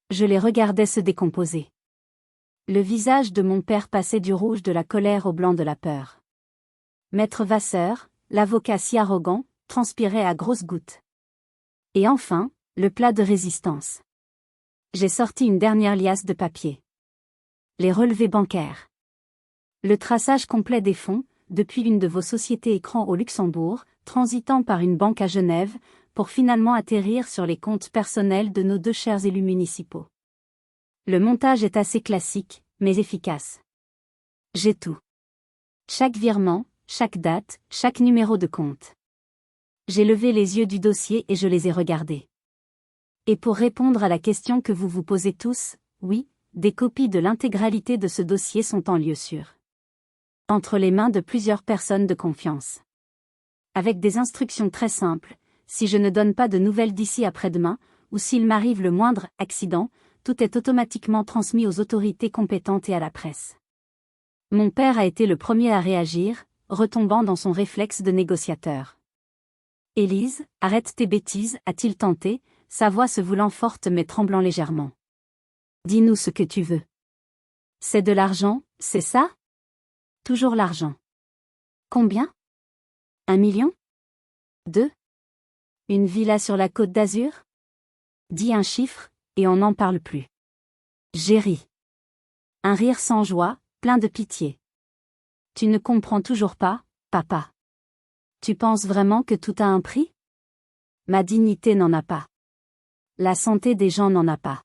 Speaker 1: Je les regardais se décomposer. Le visage de mon père passait du rouge de la colère au blanc de la peur. Maître Vasseur, l'avocat si arrogant, transpirait à grosses gouttes. Et enfin, le plat de résistance. J'ai sorti une dernière liasse de papier. Les relevés bancaires. Le traçage complet des fonds, depuis une de vos sociétés écrans au Luxembourg, transitant par une banque à Genève, pour finalement atterrir sur les comptes personnels de nos 2 chers élus municipaux. Le montage est assez classique, mais efficace. J'ai tout. Chaque virement, chaque date, chaque numéro de compte. J'ai levé les yeux du dossier et je les ai regardés. Et pour répondre à la question que vous vous posez tous, oui, des copies de l'intégralité de ce dossier sont en lieu sûr. Entre les mains de plusieurs personnes de confiance. Avec des instructions très simples, si je ne donne pas de nouvelles d'ici après-demain, ou s'il m'arrive le moindre accident, tout est automatiquement transmis aux autorités compétentes et à la presse. Mon père a été le premier à réagir, retombant dans son réflexe de négociateur. « Élise, arrête tes bêtises » a-t-il tenté, sa voix se voulant forte mais tremblant légèrement. « Dis-nous ce que tu veux. »« C'est de l'argent, c'est ça ?»« Toujours l'argent. »« Combien ? 1 million ? 2 ? Une villa sur la Côte d'Azur ? Dis un chiffre, et on n'en parle plus. » J'ai ri. Un rire sans joie, plein de pitié. « Tu ne comprends toujours pas, papa. Tu penses vraiment que tout a un prix ? Ma dignité n'en a pas. La santé des gens n'en a pas.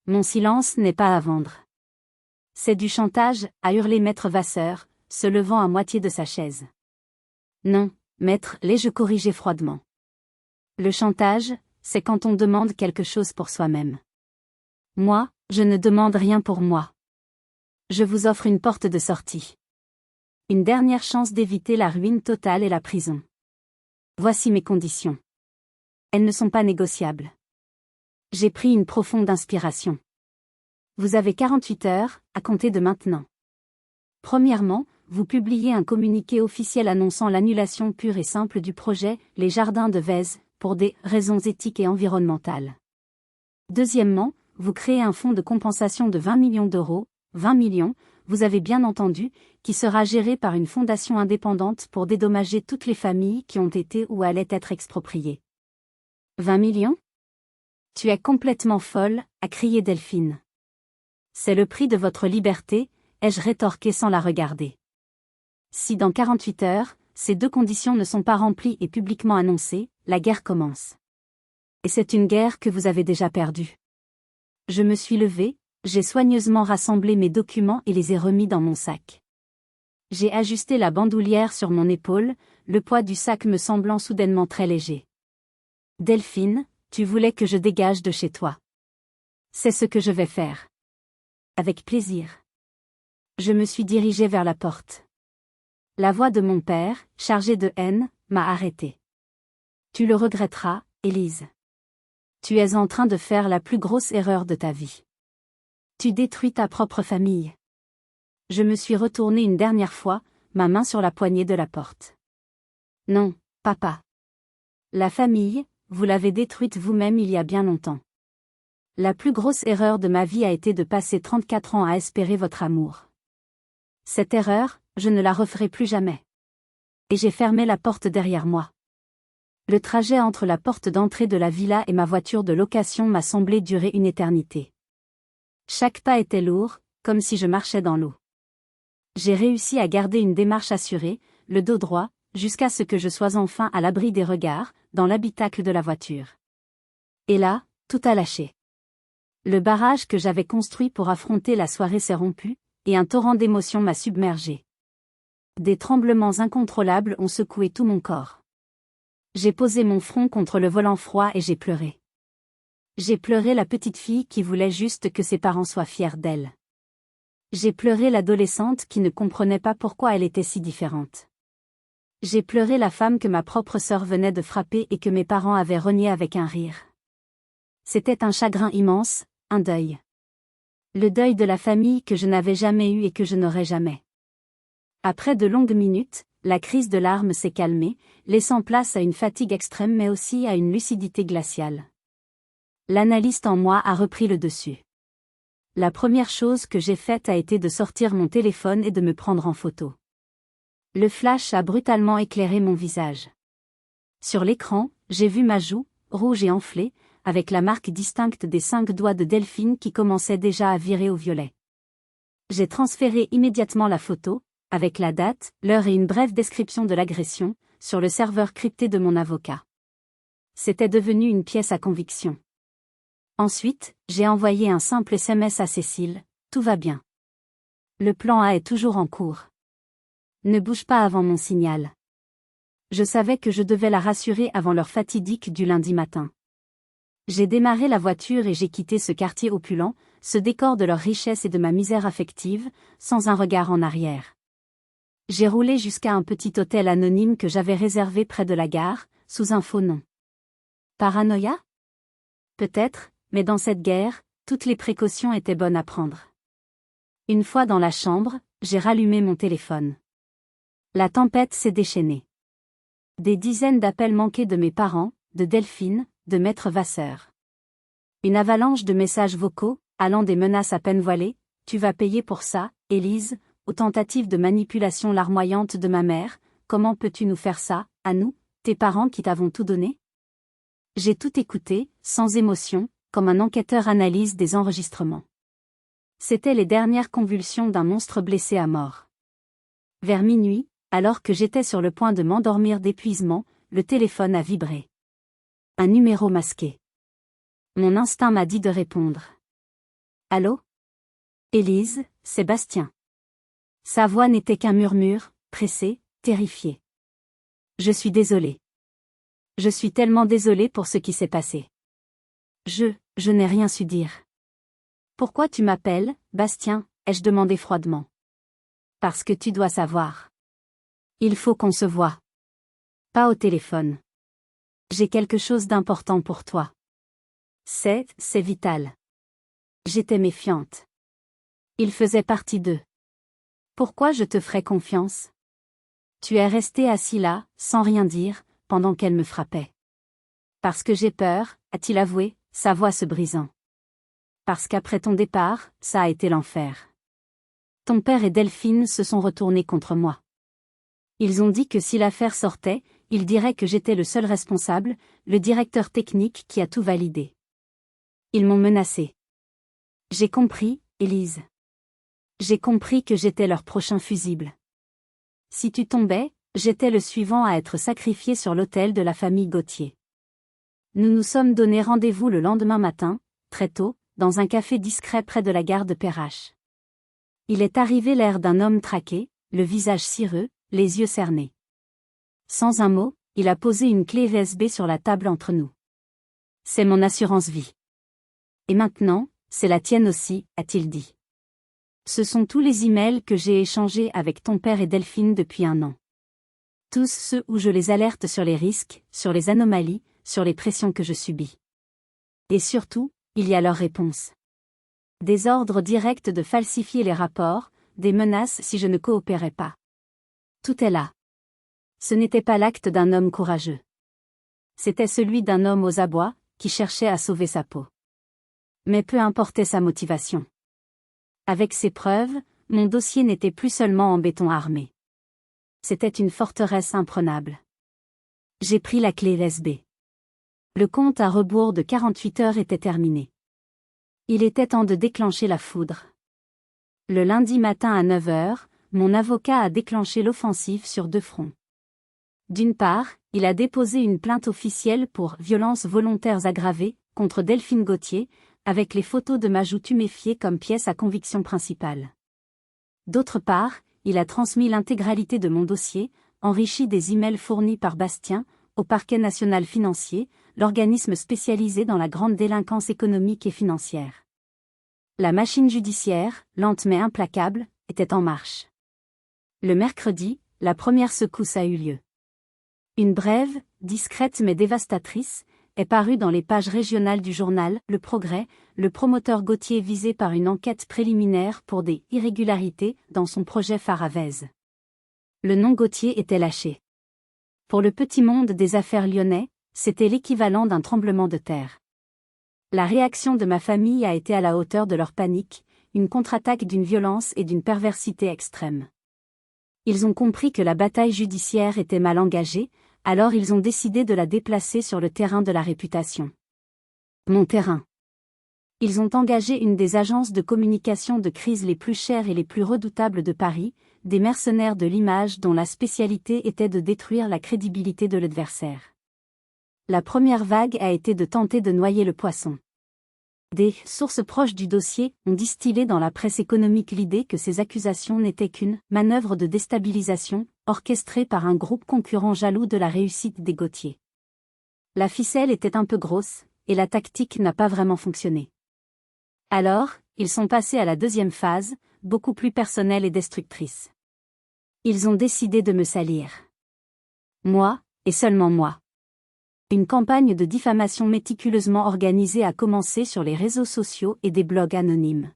Speaker 1: Mon silence n'est pas à vendre. C'est du chantage, a hurlé Maître Vasseur, se levant à moitié de sa chaise. Non, maître, l'ai-je corrigé froidement. Le chantage, c'est quand on demande quelque chose pour soi-même. Moi, je ne demande rien pour moi. Je vous offre une porte de sortie. Une dernière chance d'éviter la ruine totale et la prison. Voici mes conditions. Elles ne sont pas négociables. J'ai pris une profonde inspiration. Vous avez 48 heures, à compter de maintenant. Premièrement, vous publiez un communiqué officiel annonçant l'annulation pure et simple du projet, les Jardins de Vèze, pour des raisons éthiques et environnementales. Deuxièmement, vous créez un fonds de compensation de 20 millions d'euros, 20 millions, vous avez bien entendu, qui sera géré par une fondation indépendante pour dédommager toutes les familles qui ont été ou allaient être expropriées. 20 millions ? Tu es complètement folle, a crié Delphine. C'est le prix de votre liberté, ai-je rétorqué sans la regarder. Si dans 48 heures, ces deux conditions ne sont pas remplies et publiquement annoncées, la guerre commence. Et c'est une guerre que vous avez déjà perdue. Je me suis levée, j'ai soigneusement rassemblé mes documents et les ai remis dans mon sac. J'ai ajusté la bandoulière sur mon épaule, le poids du sac me semblant soudainement très léger. Delphine, tu voulais que je dégage de chez toi. C'est ce que je vais faire. Avec plaisir. Je me suis dirigée vers la porte. La voix de mon père, chargée de haine, m'a arrêtée. Tu le regretteras, Élise. Tu es en train de faire la plus grosse erreur de ta vie. Tu détruis ta propre famille. Je me suis retournée une dernière fois, ma main sur la poignée de la porte. Non, papa. La famille, vous l'avez détruite vous-même il y a bien longtemps. La plus grosse erreur de ma vie a été de passer 34 ans à espérer votre amour. Cette erreur, je ne la referai plus jamais. Et j'ai fermé la porte derrière moi. Le trajet entre la porte d'entrée de la villa et ma voiture de location m'a semblé durer une éternité. Chaque pas était lourd, comme si je marchais dans l'eau. J'ai réussi à garder une démarche assurée, le dos droit, jusqu'à ce que je sois enfin à l'abri des regards, dans l'habitacle de la voiture. Et là, tout a lâché. Le barrage que j'avais construit pour affronter la soirée s'est rompu, et un torrent d'émotions m'a submergé. Des tremblements incontrôlables ont secoué tout mon corps. J'ai posé mon front contre le volant froid et j'ai pleuré. J'ai pleuré la petite fille qui voulait juste que ses parents soient fiers d'elle. J'ai pleuré l'adolescente qui ne comprenait pas pourquoi elle était si différente. J'ai pleuré la femme que ma propre sœur venait de frapper et que mes parents avaient reniée avec un rire. C'était un chagrin immense, un deuil. Le deuil de la famille que je n'avais jamais eu et que je n'aurai jamais. Après de longues minutes, la crise de larmes s'est calmée, laissant place à une fatigue extrême mais aussi à une lucidité glaciale. L'analyste en moi a repris le dessus. La première chose que j'ai faite a été de sortir mon téléphone et de me prendre en photo. Le flash a brutalement éclairé mon visage. Sur l'écran, j'ai vu ma joue, rouge et enflée, avec la marque distincte des 5 doigts de Delphine qui commençaient déjà à virer au violet. J'ai transféré immédiatement la photo, avec la date, l'heure et une brève description de l'agression, sur le serveur crypté de mon avocat. C'était devenu une pièce à conviction. Ensuite, j'ai envoyé un simple SMS à Cécile, tout va bien. Le plan A est toujours en cours. Ne bouge pas avant mon signal. Je savais que je devais la rassurer avant l'heure fatidique du lundi matin. J'ai démarré la voiture et j'ai quitté ce quartier opulent, ce décor de leur richesse et de ma misère affective, sans un regard en arrière. J'ai roulé jusqu'à un petit hôtel anonyme que j'avais réservé près de la gare, sous un faux nom. Paranoïa ? Peut-être, mais dans cette guerre, toutes les précautions étaient bonnes à prendre. Une fois dans la chambre, j'ai rallumé mon téléphone. La tempête s'est déchaînée. Des dizaines d'appels manqués de mes parents, de Delphine, de Maître Vasseur. Une avalanche de messages vocaux, allant des menaces à peine voilées, « Tu vas payer pour ça, Élise », aux tentatives de manipulation larmoyantes de ma mère, « Comment peux-tu nous faire ça, à nous, tes parents qui t'avons tout donné ?» J'ai tout écouté, sans émotion, comme un enquêteur analyse des enregistrements. C'étaient les dernières convulsions d'un monstre blessé à mort. Vers minuit, alors que j'étais sur le point de m'endormir d'épuisement, le téléphone a vibré. Un numéro masqué. Mon instinct m'a dit de répondre. Allô ? Élise, Sébastien. Sa voix n'était qu'un murmure, pressé, terrifié. Je suis désolé. Je suis tellement désolé pour ce qui s'est passé. Je n'ai rien su dire. Pourquoi tu m'appelles, Bastien, ai-je demandé froidement. Parce que tu dois savoir. Il faut qu'on se voie. Pas au téléphone. J'ai quelque chose d'important pour toi. C'est vital. J'étais méfiante. Il faisait partie d'eux. Pourquoi je te ferais confiance? Tu es resté assis là, sans rien dire, pendant qu'elle me frappait. Parce que j'ai peur, a-t-il avoué, sa voix se brisant. Parce qu'après ton départ, ça a été l'enfer. Ton père et Delphine se sont retournés contre moi. Ils ont dit que si l'affaire sortait, ils diraient que j'étais le seul responsable, le directeur technique qui a tout validé. Ils m'ont menacé. J'ai compris, Élise. J'ai compris que j'étais leur prochain fusible. Si tu tombais, j'étais le suivant à être sacrifié sur l'autel de la famille Gauthier. Nous nous sommes donné rendez-vous le lendemain matin, très tôt, dans un café discret près de la gare de Perrache. Il est arrivé l'air d'un homme traqué, le visage cireux, les yeux cernés. Sans un mot, il a posé une clé USB sur la table entre nous. C'est mon assurance vie. Et maintenant, c'est la tienne aussi, a-t-il dit. Ce sont tous les emails que j'ai échangés avec ton père et Delphine depuis 1 an. Tous ceux où je les alerte sur les risques, sur les anomalies, sur les pressions que je subis. Et surtout, il y a leurs réponses. Des ordres directs de falsifier les rapports, des menaces si je ne coopérais pas. Tout est là. Ce n'était pas l'acte d'un homme courageux. C'était celui d'un homme aux abois, qui cherchait à sauver sa peau. Mais peu importait sa motivation. Avec ces preuves, mon dossier n'était plus seulement en béton armé. C'était une forteresse imprenable. J'ai pris la clé USB. Le compte à rebours de 48 heures était terminé. Il était temps de déclencher la foudre. Le lundi matin à 9 heures, mon avocat a déclenché l'offensive sur 2 fronts. D'une part, il a déposé une plainte officielle pour violences volontaires aggravées contre Delphine Gauthier, avec les photos de ma joue tuméfiée comme pièce à conviction principale. D'autre part, il a transmis l'intégralité de mon dossier, enrichi des emails fournis par Bastien, au Parquet national financier, l'organisme spécialisé dans la grande délinquance économique et financière. La machine judiciaire, lente mais implacable, était en marche. Le mercredi, la première secousse a eu lieu. Une brève, discrète mais dévastatrice, est parue dans les pages régionales du journal Le Progrès, le promoteur Gauthier visé par une enquête préliminaire pour des irrégularités dans son projet Faravèse. Le nom Gauthier était lâché. Pour le petit monde des affaires lyonnais, c'était l'équivalent d'un tremblement de terre. La réaction de ma famille a été à la hauteur de leur panique, une contre-attaque d'une violence et d'une perversité extrême. Ils ont compris que la bataille judiciaire était mal engagée, alors ils ont décidé de la déplacer sur le terrain de la réputation. Mon terrain. Ils ont engagé une des agences de communication de crise les plus chères et les plus redoutables de Paris, des mercenaires de l'image dont la spécialité était de détruire la crédibilité de l'adversaire. La première vague a été de tenter de noyer le poisson. Des sources proches du dossier ont distillé dans la presse économique l'idée que ces accusations n'étaient qu'une manœuvre de déstabilisation, orchestrée par un groupe concurrent jaloux de la réussite des Gauthier. La ficelle était un peu grosse, et la tactique n'a pas vraiment fonctionné. Alors, ils sont passés à la deuxième phase, beaucoup plus personnelle et destructrice. Ils ont décidé de me salir. Moi, et seulement moi. Une campagne de diffamation méticuleusement organisée a commencé sur les réseaux sociaux et des blogs anonymes.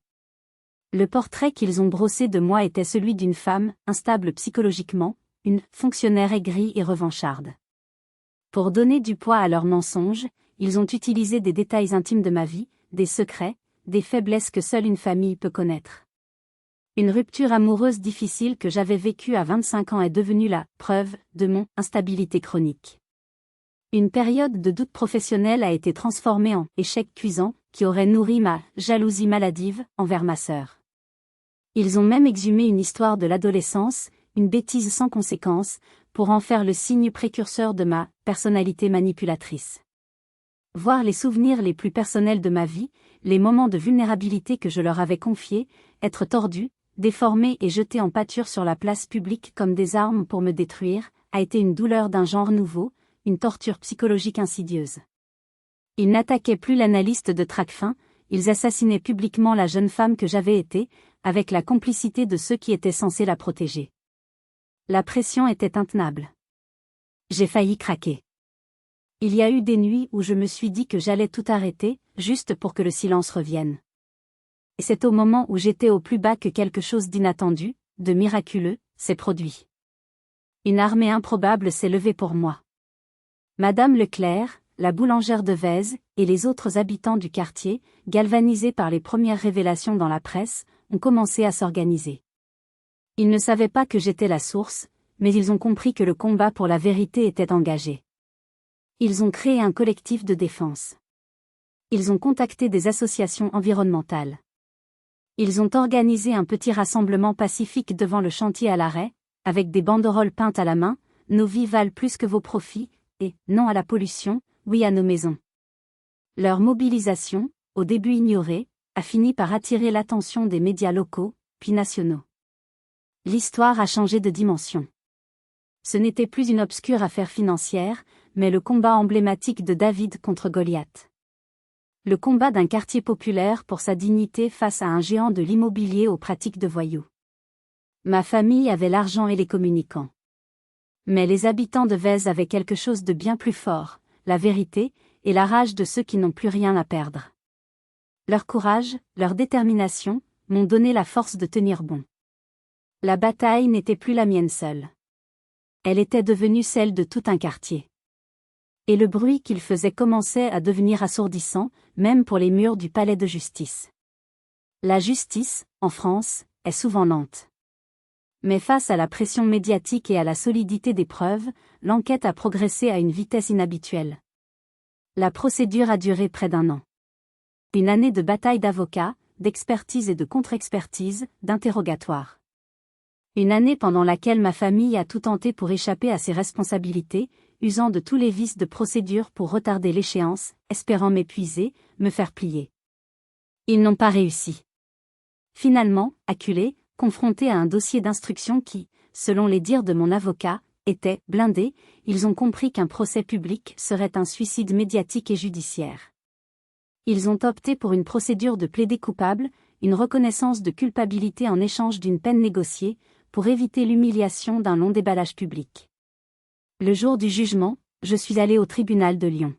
Speaker 1: Le portrait qu'ils ont brossé de moi était celui d'une femme, instable psychologiquement, une fonctionnaire aigrie et revancharde. Pour donner du poids à leurs mensonges, ils ont utilisé des détails intimes de ma vie, des secrets, des faiblesses que seule une famille peut connaître. Une rupture amoureuse difficile que j'avais vécue à 25 ans est devenue la preuve de mon instabilité chronique. Une période de doute professionnel a été transformée en échec cuisant, qui aurait nourri ma jalousie maladive envers ma sœur. Ils ont même exhumé une histoire de l'adolescence, une bêtise sans conséquence, pour en faire le signe précurseur de ma personnalité manipulatrice. Voir les souvenirs les plus personnels de ma vie, les moments de vulnérabilité que je leur avais confiés, être tordus, déformés et jetés en pâture sur la place publique comme des armes pour me détruire, a été une douleur d'un genre nouveau, une torture psychologique insidieuse. Ils n'attaquaient plus l'analyste de Tracfin, ils assassinaient publiquement la jeune femme que j'avais été, avec la complicité de ceux qui étaient censés la protéger. La pression était intenable. J'ai failli craquer. Il y a eu des nuits où je me suis dit que j'allais tout arrêter, juste pour que le silence revienne. Et c'est au moment où j'étais au plus bas que quelque chose d'inattendu, de miraculeux, s'est produit. Une armée improbable s'est levée pour moi. Madame Leclerc, la boulangère de Vèze, et les autres habitants du quartier, galvanisés par les premières révélations dans la presse, ont commencé à s'organiser. Ils ne savaient pas que j'étais la source, mais ils ont compris que le combat pour la vérité était engagé. Ils ont créé un collectif de défense. Ils ont contacté des associations environnementales. Ils ont organisé un petit rassemblement pacifique devant le chantier à l'arrêt, avec des banderoles peintes à la main, « Nos vies valent plus que vos profits » et « Non à la pollution, oui à nos maisons ». Leur mobilisation, au début ignorée, a fini par attirer l'attention des médias locaux, puis nationaux. L'histoire a changé de dimension. Ce n'était plus une obscure affaire financière, mais le combat emblématique de David contre Goliath. Le combat d'un quartier populaire pour sa dignité face à un géant de l'immobilier aux pratiques de voyous. Ma famille avait l'argent et les communicants. Mais les habitants de Vèze avaient quelque chose de bien plus fort, la vérité, et la rage de ceux qui n'ont plus rien à perdre. Leur courage, leur détermination, m'ont donné la force de tenir bon. La bataille n'était plus la mienne seule. Elle était devenue celle de tout un quartier. Et le bruit qu'il faisait commençait à devenir assourdissant, même pour les murs du palais de justice. La justice, en France, est souvent lente. Mais face à la pression médiatique et à la solidité des preuves, l'enquête a progressé à une vitesse inhabituelle. La procédure a duré près d'1 an. Une année de bataille d'avocats, d'expertise et de contre-expertise, d'interrogatoire. Une année pendant laquelle ma famille a tout tenté pour échapper à ses responsabilités, usant de tous les vices de procédure pour retarder l'échéance, espérant m'épuiser, me faire plier. Ils n'ont pas réussi. Finalement, acculés, confrontés à un dossier d'instruction qui, selon les dires de mon avocat, était blindé, ils ont compris qu'un procès public serait un suicide médiatique et judiciaire. Ils ont opté pour une procédure de plaidé coupable, une reconnaissance de culpabilité en échange d'une peine négociée, pour éviter l'humiliation d'un long déballage public. Le jour du jugement, je suis allé au tribunal de Lyon.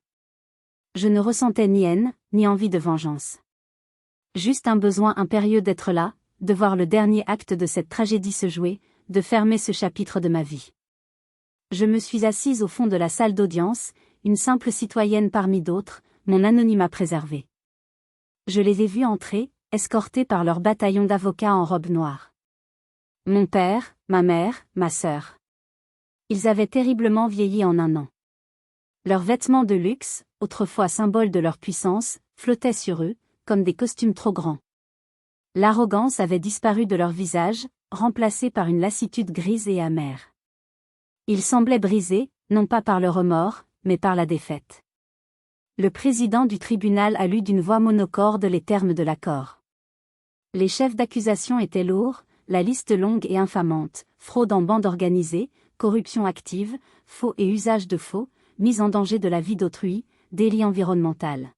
Speaker 1: Je ne ressentais ni haine, ni envie de vengeance. Juste un besoin impérieux d'être là, de voir le dernier acte de cette tragédie se jouer, de fermer ce chapitre de ma vie. Je me suis assise au fond de la salle d'audience, une simple citoyenne parmi d'autres, mon anonymat préservé. Je les ai vus entrer, escortés par leur bataillon d'avocats en robe noire. Mon père, ma mère, ma sœur. Ils avaient terriblement vieilli en 1 an. Leurs vêtements de luxe, autrefois symboles de leur puissance, flottaient sur eux, comme des costumes trop grands. L'arrogance avait disparu de leur visage, remplacée par une lassitude grise et amère. Ils semblaient brisés, non pas par le remords, mais par la défaite. Le président du tribunal a lu d'une voix monocorde les termes de l'accord. Les chefs d'accusation étaient lourds, la liste longue et infamante, fraude en bande organisée, corruption active, faux et usage de faux, mise en danger de la vie d'autrui, délit environnemental.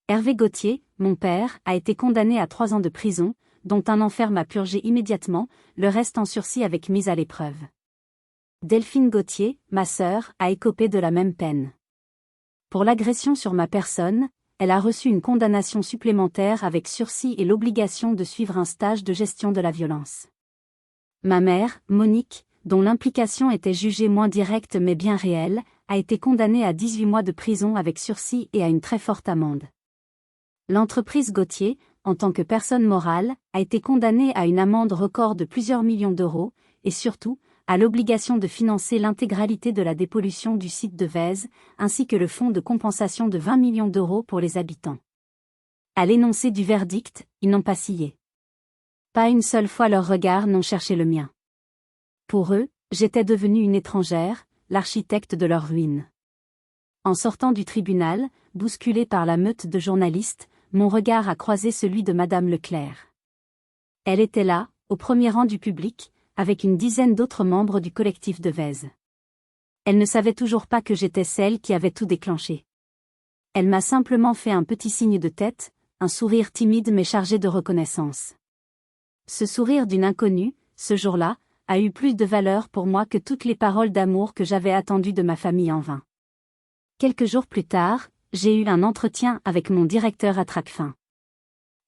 Speaker 1: Hervé Gauthier, mon père, a été condamné à 3 ans de prison, dont un an ferme à purger immédiatement, le reste en sursis avec mise à l'épreuve. Delphine Gauthier, ma sœur, a écopé de la même peine. Pour l'agression sur ma personne, elle a reçu une condamnation supplémentaire avec sursis et l'obligation de suivre un stage de gestion de la violence. Ma mère, Monique, dont l'implication était jugée moins directe mais bien réelle, a été condamnée à 18 mois de prison avec sursis et à une très forte amende. L'entreprise Gauthier, en tant que personne morale, a été condamnée à une amende record de plusieurs millions d'euros, et surtout, à l'obligation de financer l'intégralité de la dépollution du site de Vèze, ainsi que le fonds de compensation de 20 millions d'euros pour les habitants. À l'énoncé du verdict, ils n'ont pas scié. Pas une seule fois leurs regards n'ont cherché le mien. Pour eux, j'étais devenue une étrangère, l'architecte de leur ruine. En sortant du tribunal, bousculé par la meute de journalistes, mon regard a croisé celui de Madame Leclerc. Elle était là, au premier rang du public, avec une dizaine d'autres membres du collectif de Vèze. Elle ne savait toujours pas que j'étais celle qui avait tout déclenché. Elle m'a simplement fait un petit signe de tête, un sourire timide mais chargé de reconnaissance. Ce sourire d'une inconnue, ce jour-là, a eu plus de valeur pour moi que toutes les paroles d'amour que j'avais attendues de ma famille en vain. Quelques jours plus tard, j'ai eu un entretien avec mon directeur à Tracfin.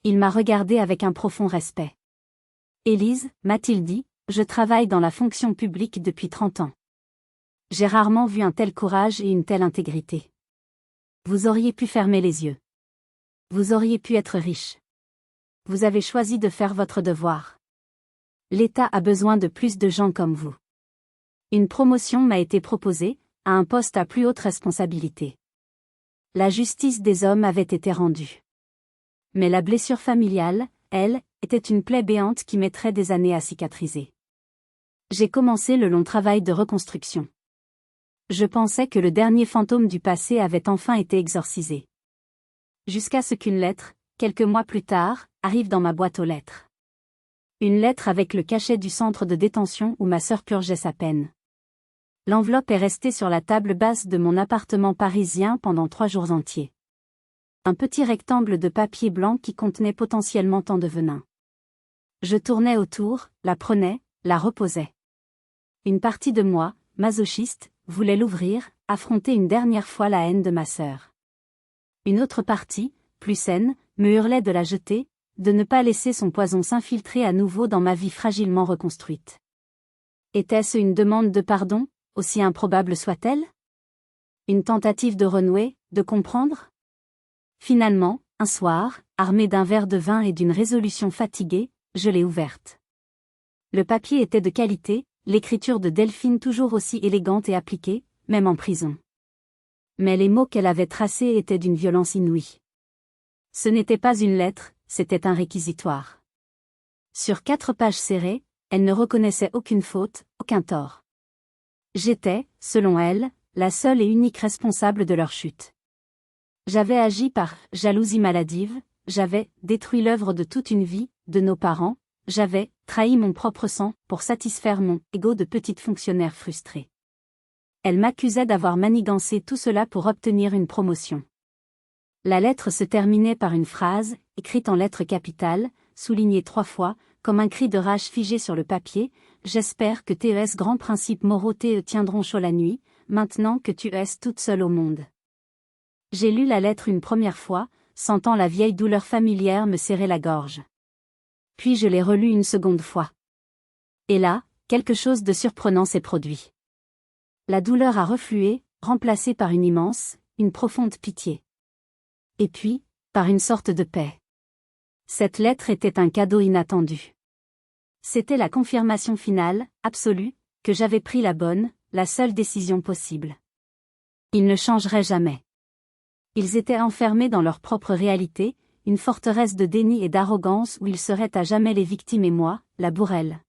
Speaker 1: Il m'a regardé avec un profond respect. « Élise, m'a-t-il dit, je travaille dans la fonction publique depuis 30 ans. J'ai rarement vu un tel courage et une telle intégrité. Vous auriez pu fermer les yeux. Vous auriez pu être riche. Vous avez choisi de faire votre devoir. L'État a besoin de plus de gens comme vous. Une promotion m'a été proposée, à un poste à plus haute responsabilité. La justice des hommes avait été rendue. Mais la blessure familiale, elle, était une plaie béante qui mettrait des années à cicatriser. J'ai commencé le long travail de reconstruction. Je pensais que le dernier fantôme du passé avait enfin été exorcisé. Jusqu'à ce qu'une lettre, quelques mois plus tard, arrive dans ma boîte aux lettres. Une lettre avec le cachet du centre de détention où ma sœur purgeait sa peine. L'enveloppe est restée sur la table basse de mon appartement parisien pendant 3 jours entiers. Un petit rectangle de papier blanc qui contenait potentiellement tant de venin. Je tournais autour, la prenais, la reposais. Une partie de moi, masochiste, voulait l'ouvrir, affronter une dernière fois la haine de ma sœur. Une autre partie, plus saine, me hurlait de la jeter, de ne pas laisser son poison s'infiltrer à nouveau dans ma vie fragilement reconstruite. Était-ce une demande de pardon, aussi improbable soit-elle? Une tentative de renouer, de comprendre? Finalement, un soir, armé d'un verre de vin et d'une résolution fatiguée, je l'ai ouverte. Le papier était de qualité, l'écriture de Delphine toujours aussi élégante et appliquée, même en prison. Mais les mots qu'elle avait tracés étaient d'une violence inouïe. Ce n'était pas une lettre, c'était un réquisitoire. Sur 4 pages serrées, elle ne reconnaissait aucune faute, aucun tort. J'étais, selon elle, la seule et unique responsable de leur chute. J'avais agi par jalousie maladive, j'avais détruit l'œuvre de toute une vie, de nos parents, j'avais trahi mon propre sang pour satisfaire mon ego de petite fonctionnaire frustrée. Elle m'accusait d'avoir manigancé tout cela pour obtenir une promotion. La lettre se terminait par une phrase, écrite en lettres capitales, soulignée 3 fois, comme un cri de rage figé sur le papier. « J'espère que tes grands principes moraux te tiendront chaud la nuit, maintenant que tu es toute seule au monde. » J'ai lu la lettre une première fois, sentant la vieille douleur familière me serrer la gorge. Puis je l'ai relue une seconde fois. Et là, quelque chose de surprenant s'est produit. La douleur a reflué, remplacée par une immense, une profonde pitié. Et puis, par une sorte de paix. Cette lettre était un cadeau inattendu. C'était la confirmation finale, absolue, que j'avais pris la bonne, la seule décision possible. Ils ne changeraient jamais. Ils étaient enfermés dans leur propre réalité, une forteresse de déni et d'arrogance où ils seraient à jamais les victimes et moi, la bourrelle.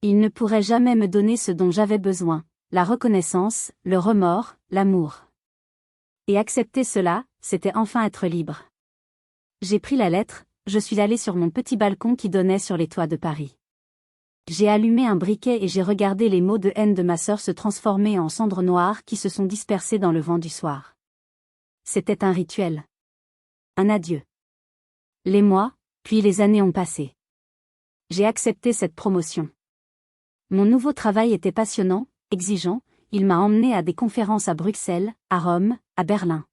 Speaker 1: Ils ne pourraient jamais me donner ce dont j'avais besoin, la reconnaissance, le remords, l'amour. Et accepter cela, c'était enfin être libre. J'ai pris la lettre, je suis allée sur mon petit balcon qui donnait sur les toits de Paris. J'ai allumé un briquet et j'ai regardé les mots de haine de ma sœur se transformer en cendres noires qui se sont dispersées dans le vent du soir. C'était un rituel. Un adieu. Les mois, puis les années ont passé. J'ai accepté cette promotion. Mon nouveau travail était passionnant, exigeant, il m'a emmené à des conférences à Bruxelles, à Rome, à Berlin.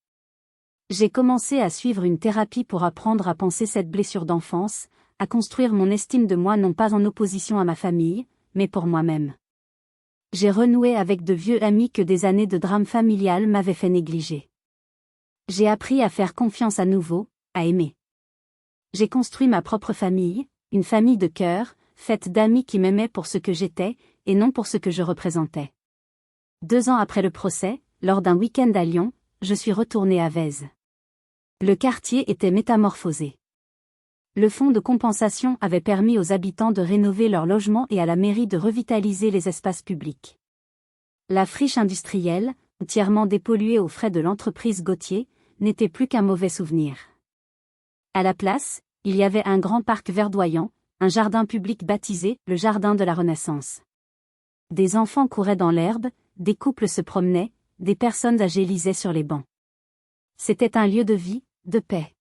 Speaker 1: J'ai commencé à suivre une thérapie pour apprendre à penser cette blessure d'enfance, à construire mon estime de moi non pas en opposition à ma famille, mais pour moi-même. J'ai renoué avec de vieux amis que des années de drame familial m'avaient fait négliger. J'ai appris à faire confiance à nouveau, à aimer. J'ai construit ma propre famille, une famille de cœur, faite d'amis qui m'aimaient pour ce que j'étais, et non pour ce que je représentais. 2 ans après le procès, lors d'un week-end à Lyon, je suis retournée à Vèze. Le quartier était métamorphosé. Le fonds de compensation avait permis aux habitants de rénover leurs logements et à la mairie de revitaliser les espaces publics. La friche industrielle, entièrement dépolluée aux frais de l'entreprise Gauthier, n'était plus qu'un mauvais souvenir. À la place, il y avait un grand parc verdoyant, Un jardin public baptisé le Jardin de la Renaissance. Des enfants couraient dans l'herbe, des couples se promenaient, des personnes âgées lisaient sur les bancs. C'était un lieu de vie, de paix.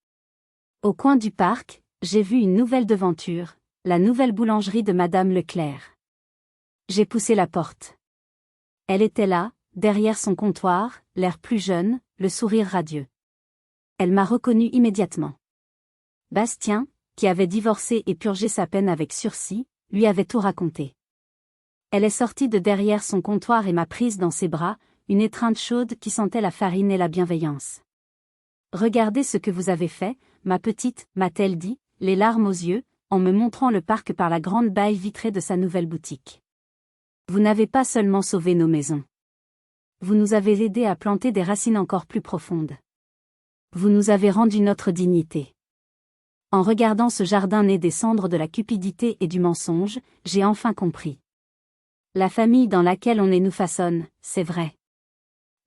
Speaker 1: Au coin du parc, j'ai vu une nouvelle devanture, la nouvelle boulangerie de Madame Leclerc. J'ai poussé la porte. Elle était là, derrière son comptoir, l'air plus jeune, le sourire radieux. Elle m'a reconnu immédiatement. Bastien, qui avait divorcé et purgé sa peine avec sursis, lui avait tout raconté. Elle est sortie de derrière son comptoir et m'a prise dans ses bras, une étreinte chaude qui sentait la farine et la bienveillance. « Regardez ce que vous avez fait, ma petite, m'a-t-elle dit, les larmes aux yeux, en me montrant le parc par la grande baille vitrée de sa nouvelle boutique. Vous n'avez pas seulement sauvé nos maisons. Vous nous avez aidés à planter des racines encore plus profondes. Vous nous avez rendu notre dignité. En regardant ce jardin né des cendres de la cupidité et du mensonge, j'ai enfin compris. La famille dans laquelle on est nous façonne, c'est vrai.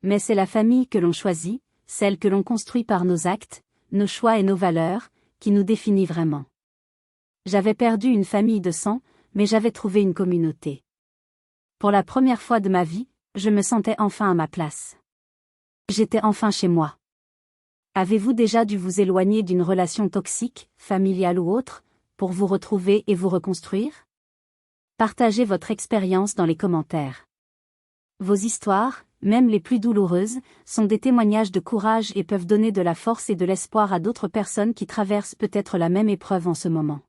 Speaker 1: Mais c'est la famille que l'on choisit, celle que l'on construit par nos actes, nos choix et nos valeurs, qui nous définit vraiment. J'avais perdu une famille de sang, mais j'avais trouvé une communauté. Pour la première fois de ma vie, je me sentais enfin à ma place. J'étais enfin chez moi. Avez-vous déjà dû vous éloigner d'une relation toxique, familiale ou autre, pour vous retrouver et vous reconstruire? Partagez votre expérience dans les commentaires. Vos histoires, même les plus douloureuses, sont des témoignages de courage et peuvent donner de la force et de l'espoir à d'autres personnes qui traversent peut-être la même épreuve en ce moment.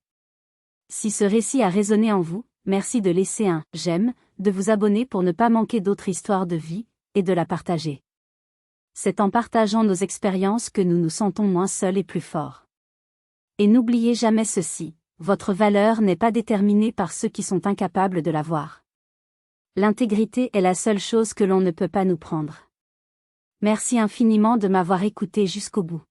Speaker 1: Si ce récit a résonné en vous, merci de laisser un « j'aime », de vous abonner pour ne pas manquer d'autres histoires de vie, et de la partager. C'est en partageant nos expériences que nous nous sentons moins seuls et plus forts. Et n'oubliez jamais ceci, votre valeur n'est pas déterminée par ceux qui sont incapables de la voir. L'intégrité est la seule chose que l'on ne peut pas nous prendre. Merci infiniment de m'avoir écouté jusqu'au bout.